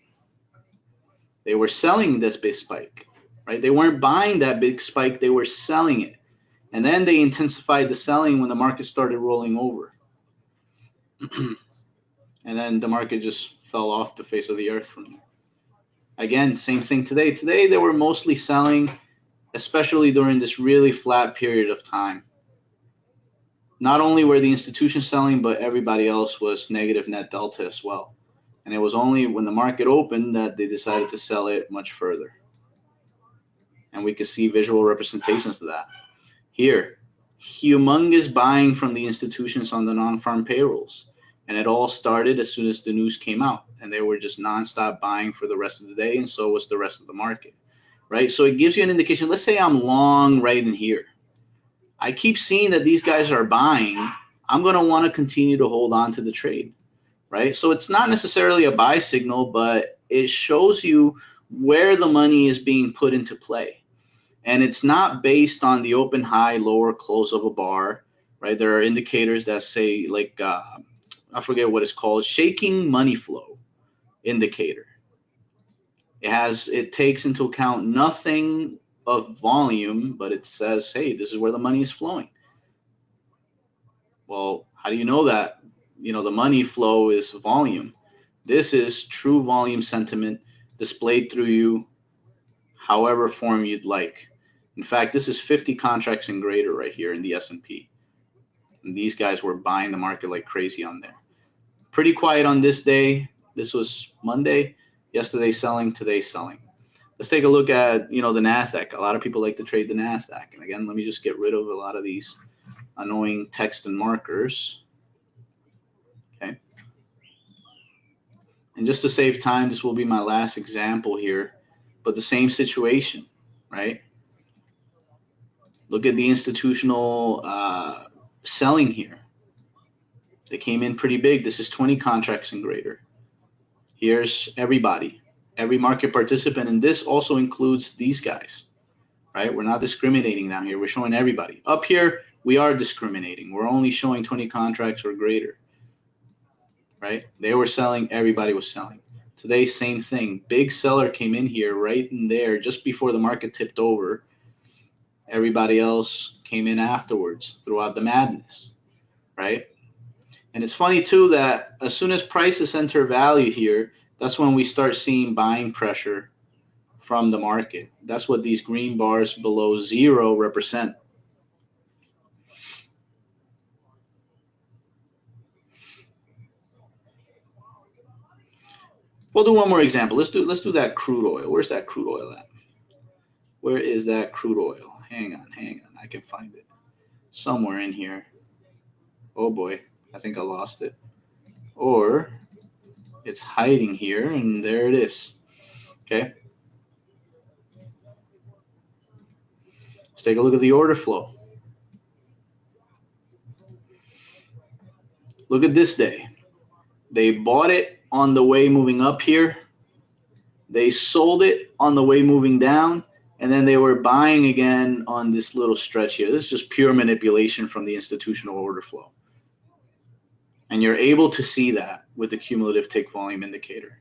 They were selling this big spike, right? They weren't buying that big spike. They were selling it. And then they intensified the selling when the market started rolling over. And then the market just fell off the face of the earth from there. Again, same thing today. Today, they were mostly selling, especially during this really flat period of time. Not only were the institutions selling, but everybody else was negative net delta as well. And it was only when the market opened that they decided to sell it much further. And we could see visual representations of that. Here, humongous buying from the institutions on the non-farm payrolls. And it all started as soon as the news came out. And they were just nonstop buying for the rest of the day, and so was the rest of the market, right? So it gives you an indication. Let's say I'm long right in here. I keep seeing that these guys are buying. I'm going to want to continue to hold on to the trade, right? So it's not necessarily a buy signal, but it shows you where the money is being put into play. And it's not based on the open, high, lower, close of a bar, right? There are indicators that say, like, I forget what it's called, shaking money flow indicator. It takes into account nothing of volume, but it says, hey, this is where the money is flowing. Well, how do you know that? The money flow is volume. This is true volume sentiment displayed through you, however form you'd like. In fact, this is 50 contracts and greater right here in the S&P. And these guys were buying the market like crazy on there. Pretty quiet on this day. This was Monday. Yesterday selling, today selling. Let's take a look at, the NASDAQ. A lot of people like to trade the NASDAQ. And again, let me just get rid of a lot of these annoying text and markers. Okay. And just to save time, this will be my last example here. But the same situation, right? Look at the institutional selling here. They came in pretty big. This is 20 contracts and greater. Here's everybody, every market participant, and this also includes these guys, right? We're not discriminating down here. We're showing everybody. Up here, we are discriminating. We're only showing 20 contracts or greater, right? They were selling. Everybody was selling. Today, same thing. Big seller came in here right in there just before the market tipped over. Everybody else came in afterwards throughout the madness, right? And it's funny, too, that as soon as prices enter value here, that's when we start seeing buying pressure from the market. That's what these green bars below 0 represent. We'll do one more example. Let's do that crude oil. Where's that crude oil at? Where is that crude oil? Hang on. I can find it somewhere in here. Oh boy, I think I lost it. Or it's hiding here, and there it is. Okay. Let's take a look at the order flow. Look at this day. They bought it on the way moving up here. They sold it on the way moving down, and then they were buying again on this little stretch here. This is just pure manipulation from the institutional order flow. And you're able to see that with the cumulative tick volume indicator.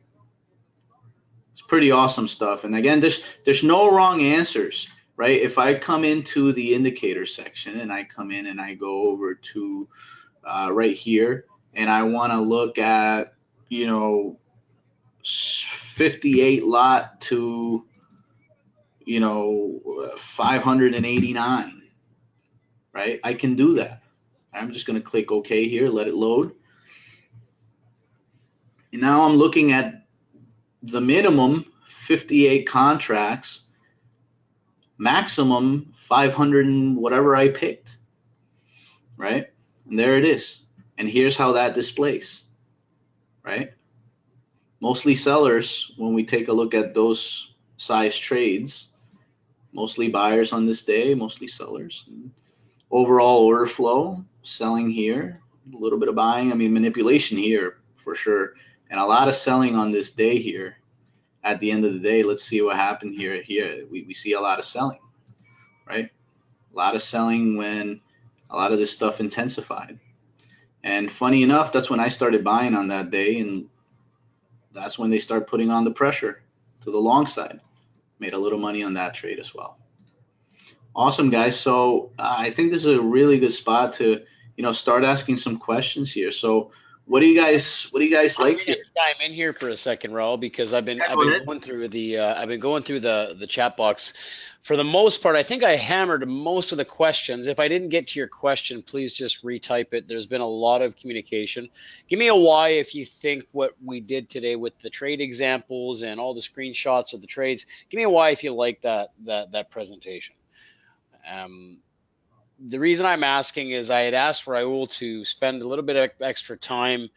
It's pretty awesome stuff. And again, there's no wrong answers, right? If I come into the indicator section and I come in and I go over to right here, and I want to look at, 58 lot to, 589, right? I can do that. I'm just going to click OK here, let it load. And now I'm looking at the minimum 58 contracts, maximum 500 and whatever I picked, right? And there it is. And here's how that displays, right? Mostly sellers, when we take a look at those size trades, mostly buyers on this day, mostly sellers. Overall order flow, selling here, a little bit of buying. I mean, manipulation here for sure. And a lot of selling on this day here. At the end of the day, let's see what happened here. We see a lot of selling, right? A lot of selling when a lot of this stuff intensified. And funny enough, that's when I started buying on that day, and that's when they start putting on the pressure to the long side. Made a little money on that trade as well. Awesome, guys. So I think this is a really good spot to, start asking some questions here. So what do you guys like here? Chime in here for a second, Raul, because I've been going through the chat box. For the most part, I think I hammered most of the questions. If I didn't get to your question, please just retype it. There's been a lot of communication. Give me a Y if you think what we did today with the trade examples and all the screenshots of the trades. Give me a Y if you like that presentation. The reason I'm asking is I had asked Raul to spend a little bit of extra time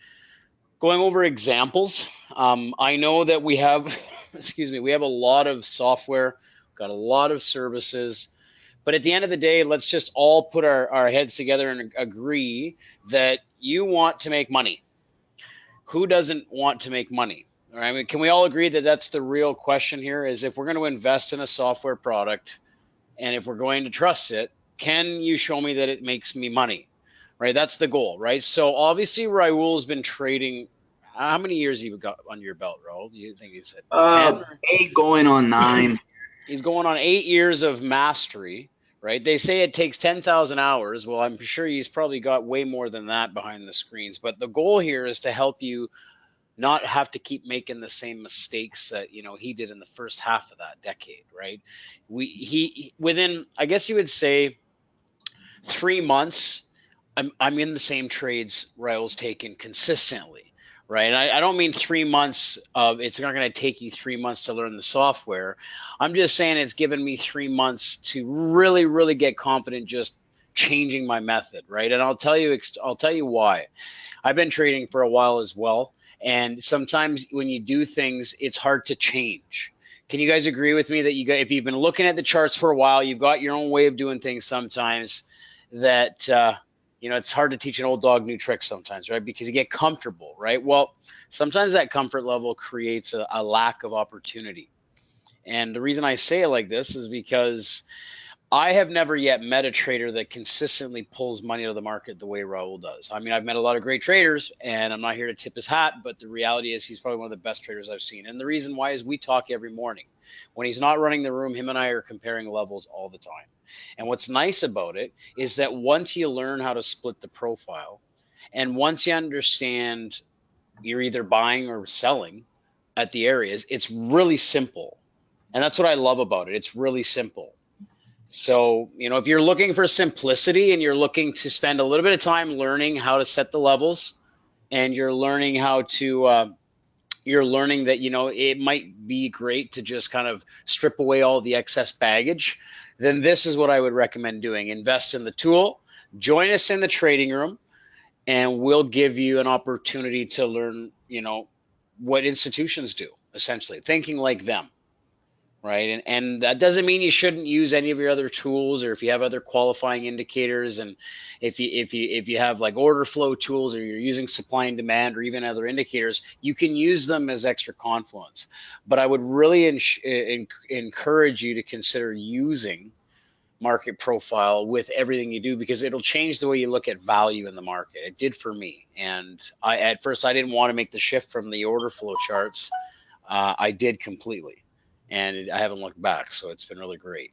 going over examples. I know that we have, we have a lot of software, got a lot of services, but at the end of the day, let's just all put our heads together and agree that you want to make money. Who doesn't want to make money? All right, I mean, can we all agree that that's the real question here? Is if we're going to invest in a software product, and if we're going to trust it, can you show me that it makes me money? Right, that's the goal, right? So obviously Raul's been trading. How many years have you got on your belt, Raul? You think he said 10? 8 going on 9. He's going on 8 years of mastery, right? They say it takes 10,000 hours. Well, I'm sure he's probably got way more than that behind the screens. But the goal here is to help you not have to keep making the same mistakes that he did in the first half of that decade, right? Within, I guess you would say, 3 months, I'm in the same trades Raul's taken consistently, right? And I don't mean 3 months of it's not going to take you 3 months to learn the software. I'm just saying it's given me 3 months to really, really get confident just changing my method, right? And I'll tell you why. I've been trading for a while as well. And sometimes when you do things, it's hard to change. Can you guys agree with me that if you've been looking at the charts for a while, you've got your own way of doing things sometimes that, it's hard to teach an old dog new tricks sometimes, right? Because you get comfortable, right? Well, sometimes that comfort level creates a lack of opportunity. And the reason I say it like this is because I have never yet met a trader that consistently pulls money out of the market the way Raul does. I mean, I've met a lot of great traders, and I'm not here to tip his hat, but the reality is he's probably one of the best traders I've seen. And the reason why is we talk every morning. When he's not running the room, him and I are comparing levels all the time. And what's nice about it is that once you learn how to split the profile, and once you understand you're either buying or selling at the areas, it's really simple. And that's what I love about it. It's really simple. So, you know, if you're looking for simplicity and you're looking to spend a little bit of time learning how to set the levels, and you're learning how to, you're learning that, you know, it might be great to just kind of strip away all the excess baggage, then this is what I would recommend doing. Invest in the tool, join us in the trading room, and we'll give you an opportunity to learn, you know, what institutions do, essentially, thinking like them. Right. And that doesn't mean you shouldn't use any of your other tools, or if you have other qualifying indicators, and if you have like order flow tools, or you're using supply and demand, or even other indicators, you can use them as extra confluence. But I would really encourage you to consider using market profile with everything you do, because it'll change the way you look at value in the market. It did for me. And at first I didn't want to make the shift from the order flow charts. I did completely, and I haven't looked back. So it's been really great.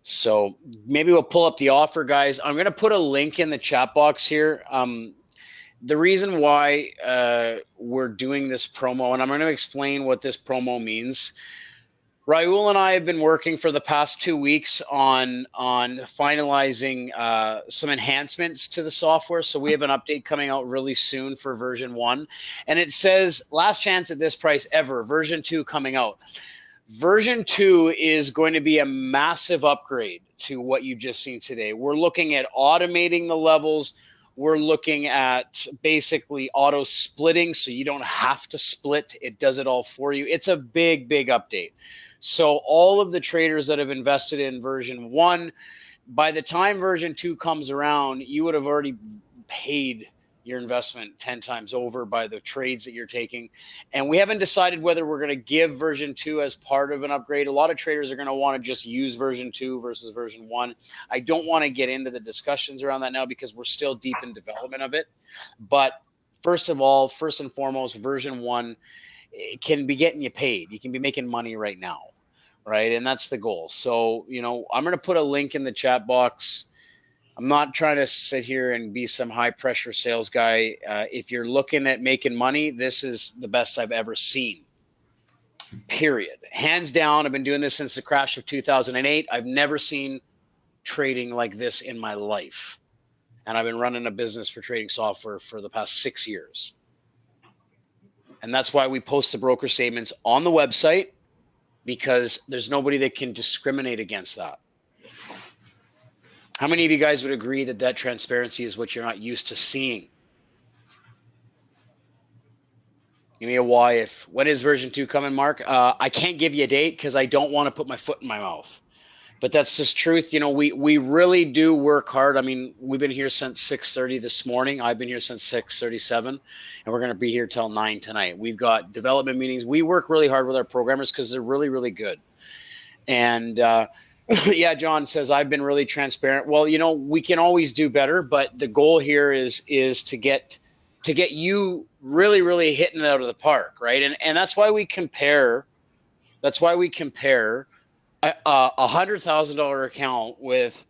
So maybe we'll pull up the offer, guys. I'm going to put a link in the chat box here. The reason why we're doing this promo, and I'm going to explain what this promo means. Raul and I have been working for the past 2 weeks on finalizing some enhancements to the software. So we have an update coming out really soon for version 1. And it says, last chance at this price ever, version 2 coming out. Version 2 is going to be a massive upgrade to what you've just seen today. We're looking at automating the levels. We're looking at basically auto splitting, so you don't have to split. It does it all for you. It's a big, big update. So all of the traders that have invested in version 1, by the time version 2 comes around, you would have already paid your investment 10 times over by the trades that you're taking. And we haven't decided whether we're going to give version 2 as part of an upgrade. A lot of traders are going to want to just use version 2 versus version 1. I don't want to get into the discussions around that now, because we're still deep in development of it. But first of all, first and foremost, version 1 can be getting you paid. You can be making money right now, right? And that's the goal. So, you know, I'm going to put a link in the chat box. I'm not trying to sit here and be some high pressure sales guy. If you're looking at making money, this is the best I've ever seen, period. Hands down. I've been doing this since the crash of 2008. I've never seen trading like this in my life. And I've been running a business for trading software for the past 6 years. And that's why we post the broker statements on the website, because there's nobody that can discriminate against that. How many of you guys would agree that that transparency is what you're not used to seeing? Give me a why. When is version 2 coming, Mark? I can't give you a date because I don't want to put my foot in my mouth. But that's just truth. You know, we really do work hard. I mean, we've been here since 6:30 this morning. I've been here since 6:37, and we're going to be here till 9 tonight. We've got development meetings. We work really hard with our programmers because they're really, really good. And yeah, John says, I've been really transparent. Well, you know, we can always do better, but the goal here is to get you really, really hitting it out of the park, right? And that's why we compare. That's why we compare a $100,000 account with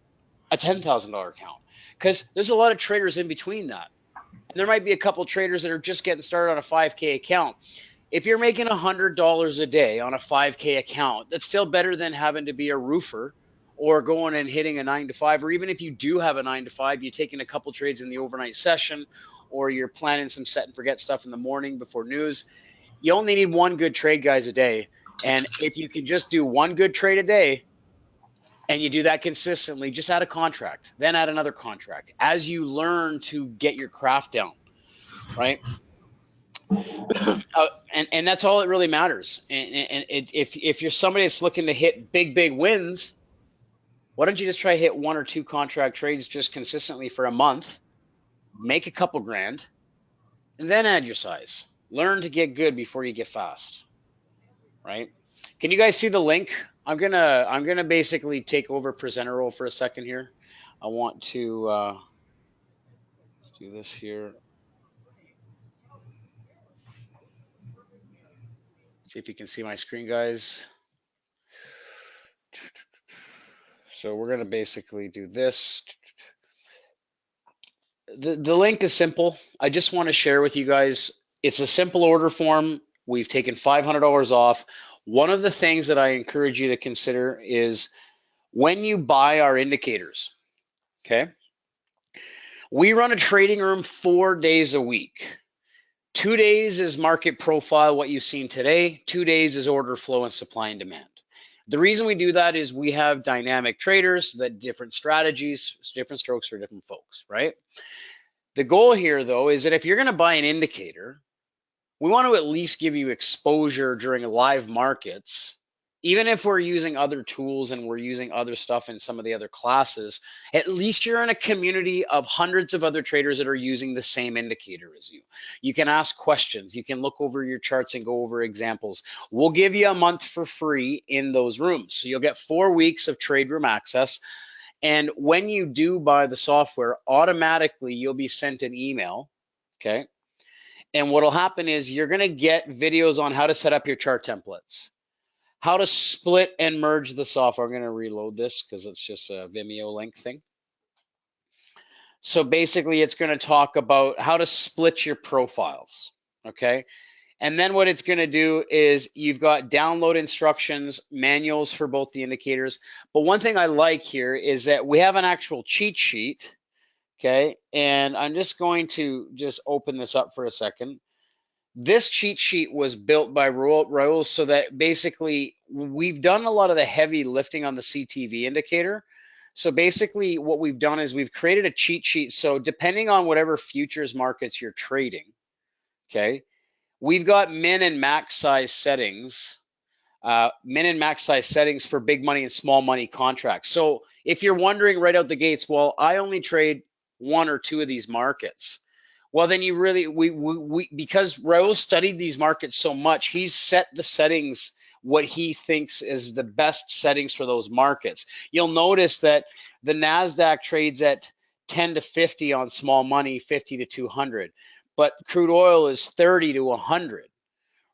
a $10,000 account, because there's a lot of traders in between that. And there might be a couple traders that are just getting started on a 5K account. If you're making $100 a day on a 5K account, that's still better than having to be a roofer or going and hitting a 9 to 5. Or even if you do have a 9 to 5, you're taking a couple trades in the overnight session, or you're planning some set and forget stuff in the morning before news. You only need one good trade, guys, a day. And if you can just do one good trade a day, and you do that consistently, just add a contract, then add another contract as you learn to get your craft down, right? And that's all that really matters. And if you're somebody that's looking to hit big wins, why don't you just try hit 1 or 2 contract trades just consistently for a month, make a couple grand, and then add your size. Learn to get good before you get fast, right? Can you guys see the link? I'm gonna basically take over presenter role for a second here. I want to let's do this here. See if you can see my screen, guys. So we're gonna basically do this. The link is simple. I just want to share with you guys. It's a simple order form. We've taken $500 off. One of the things that I encourage you to consider is when you buy our indicators, okay? We run a trading room 4 days a week. 2 days is market profile, what you've seen today. 2 days is order flow and supply and demand. The reason we do that is we have dynamic traders that different strategies, different strokes for different folks, right? The goal here, though, is that if you're going to buy an indicator, we want to at least give you exposure during live markets. Even if we're using other tools and we're using other stuff in some of the other classes, at least you're in a community of hundreds of other traders that are using the same indicator as you. You can ask questions. You can look over your charts and go over examples. We'll give you a month for free in those rooms. So you'll get 4 weeks of trade room access. And when you do buy the software, automatically you'll be sent an email, okay? And what'll happen is you're going to get videos on how to set up your chart templates, how to split and merge the software. I'm going to reload this because it's just a Vimeo link thing. So basically, it's going to talk about how to split your profiles, okay? And then what it's going to do is you've got download instructions, manuals for both the indicators. But one thing I like here is that we have an actual cheat sheet, okay? And I'm just going to just open this up for a second. This cheat sheet was built by Raul so that basically we've done a lot of the heavy lifting on the CTV indicator. So basically what we've done is we've created a cheat sheet. So depending on whatever futures markets you're trading, okay, we've got min and max size settings, for big money and small money contracts. So if you're wondering right out the gates, well, I only trade 1 or 2 of these markets. Well, then you really, because Raul studied these markets so much, he's set the settings, what he thinks is the best settings for those markets. You'll notice that the NASDAQ trades at 10 to 50 on small money, 50 to 200, but crude oil is 30 to 100,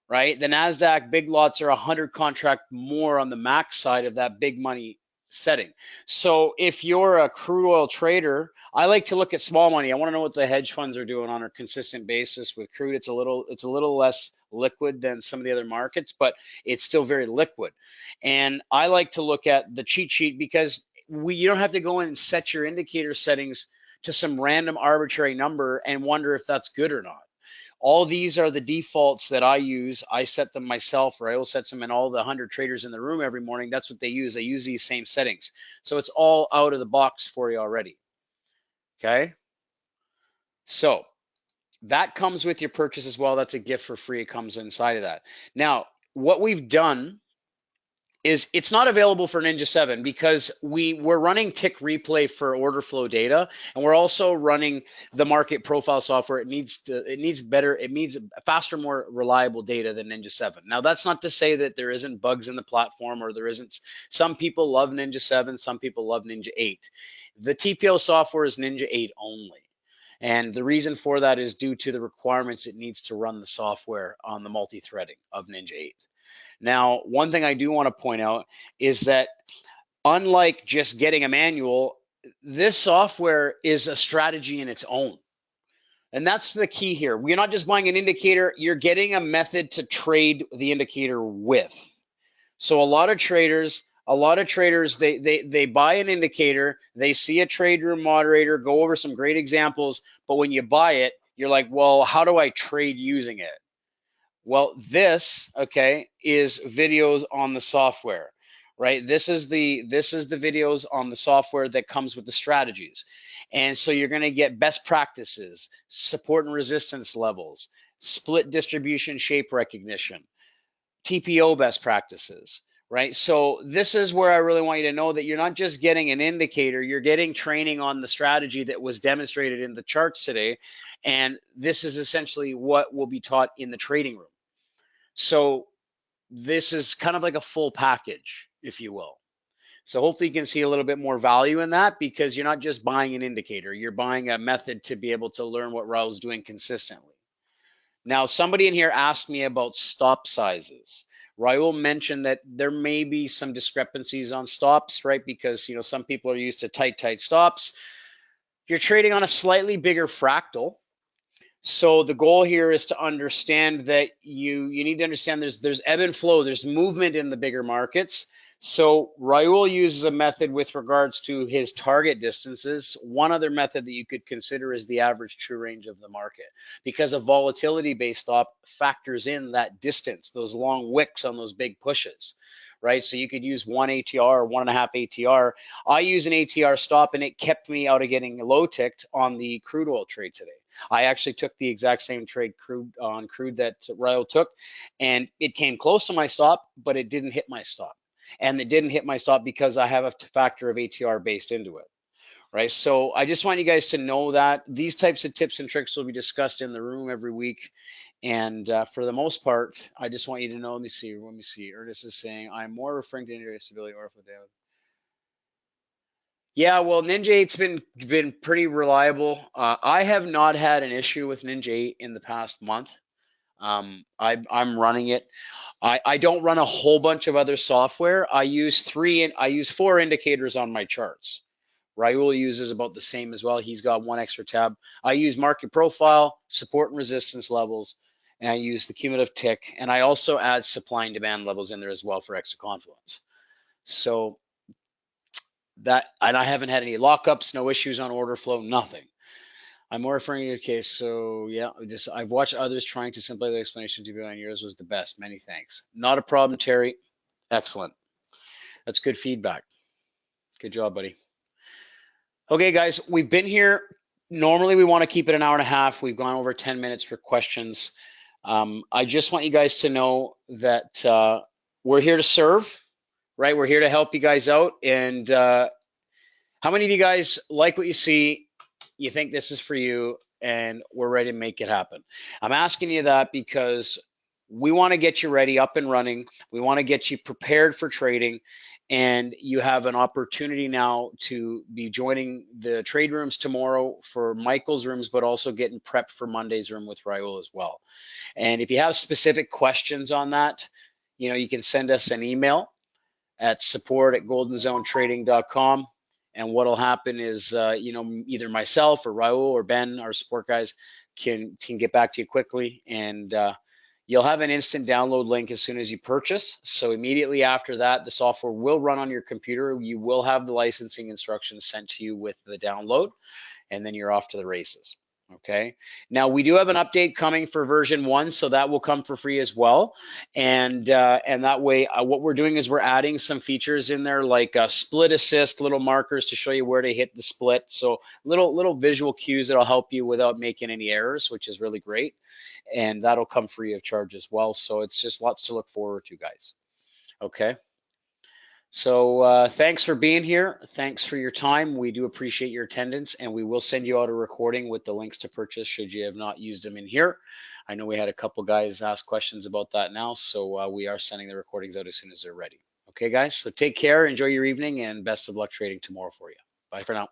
right? The NASDAQ big lots are 100 contract more on the max side of that big money setting. So if you're a crude oil trader, I like to look at small money. I want to know what the hedge funds are doing on a consistent basis. With crude, it's a little less liquid than some of the other markets, but it's still very liquid. And I like to look at the cheat sheet because you don't have to go in and set your indicator settings to some random arbitrary number and wonder if that's good or not. All these are the defaults that I use. I set them myself, or I will set them in all the 100 traders in the room every morning. That's what they use. They use these same settings. So it's all out of the box for you already. Okay. So that comes with your purchase as well. That's a gift for free. It comes inside of that. Now, what we've done is it's not available for Ninja 7 because we're running tick replay for order flow data, and we're also running the market profile software. It needs faster, more reliable data than Ninja 7. Now, that's not to say that there isn't bugs in the platform or there isn't. Some people love Ninja 7, some people love Ninja 8. The TPO software is Ninja 8 only. And the reason for that is due to the requirements it needs to run the software on the multi-threading of Ninja 8. Now, one thing I do want to point out is that unlike just getting a manual, this software is a strategy in its own. And that's the key here. We're not just buying an indicator, you're getting a method to trade the indicator with. So a lot of traders, they buy an indicator, they see a trade room moderator, go over some great examples, but when you buy it, you're like, well, how do I trade using it? Well, this, okay, is videos on the software, right? This is the videos on the software that comes with the strategies. And so you're going to get best practices, support and resistance levels, split distribution shape recognition, TPO best practices, right? So this is where I really want you to know that you're not just getting an indicator, you're getting training on the strategy that was demonstrated in the charts today. And this is essentially what will be taught in the trading room. So this is kind of like a full package, if you will. So hopefully you can see a little bit more value in that because you're not just buying an indicator, you're buying a method to be able to learn what Raul's doing consistently. Now, somebody in here asked me about stop sizes. Raul mentioned that there may be some discrepancies on stops, right? Because, some people are used to tight stops. You're trading on a slightly bigger fractal. So the goal here is to understand that you need to understand there's ebb and flow, there's movement in the bigger markets. So Raul uses a method with regards to his target distances. One other method that you could consider is the average true range of the market, because a volatility based stop factors in that distance, those long wicks on those big pushes, right? So you could use 1 ATR or 1.5 ATR. I use an ATR stop and it kept me out of getting low ticked on the crude oil trade today. I actually took the exact same trade on crude that Raul took, and it came close to my stop, but it didn't hit my stop. And it didn't hit my stop because I have a factor of ATR based into it, right? So I just want you guys to know that these types of tips and tricks will be discussed in the room every week. And for the most part, I just want you to know, let me see. Ernest is saying, I'm more referring to intraday stability or for David. Yeah, well, Ninja 8's been pretty reliable. I have not had an issue with Ninja 8 in the past month. I'm running it. I don't run a whole bunch of other software. I use 4 indicators on my charts. Raul uses about the same as well. He's got 1 extra tab. I use market profile, support and resistance levels, and I use the cumulative tick, and I also add supply and demand levels in there as well for extra confluence. So that, and I haven't had any lockups, no issues on order flow, nothing. I'm more referring to your case. So yeah, I've watched others trying to simplify the explanation to be on yours was the best. Many thanks. Not a problem, Terry. Excellent. That's good feedback. Good job, buddy. Okay, guys, we've been here. Normally, we want to keep it an hour and a half. We've gone over 10 minutes for questions. I just want you guys to know that we're here to serve, right? We're here to help you guys out. And how many of you guys like what you see? You think this is for you, and we're ready to make it happen? I'm asking you that because we want to get you ready, up and running. We want to get you prepared for trading, and you have an opportunity now to be joining the trade rooms tomorrow for Michael's rooms, but also getting prepped for Monday's room with Raul as well. And if you have specific questions on that, you can send us an email at support@goldenzonetrading.com. And what'll happen is, either myself or Raul or Ben, our support guys, can get back to you quickly. And you'll have an instant download link as soon as you purchase. So immediately after that, the software will run on your computer. You will have the licensing instructions sent to you with the download, and then you're off to the races. Okay. Now we do have an update coming for version 1, so that will come for free as well. And that way, what we're doing is we're adding some features in there, like split assist, little markers to show you where to hit the split. So little visual cues that'll help you without making any errors, which is really great. And that'll come free of charge as well. So it's just lots to look forward to, guys. Okay. So thanks for being here. Thanks for your time. We do appreciate your attendance, and we will send you out a recording with the links to purchase should you have not used them in here. I know we had a couple guys ask questions about that now, so we are sending the recordings out as soon as they're ready. Okay, guys, so take care, enjoy your evening, and best of luck trading tomorrow for you. Bye for now.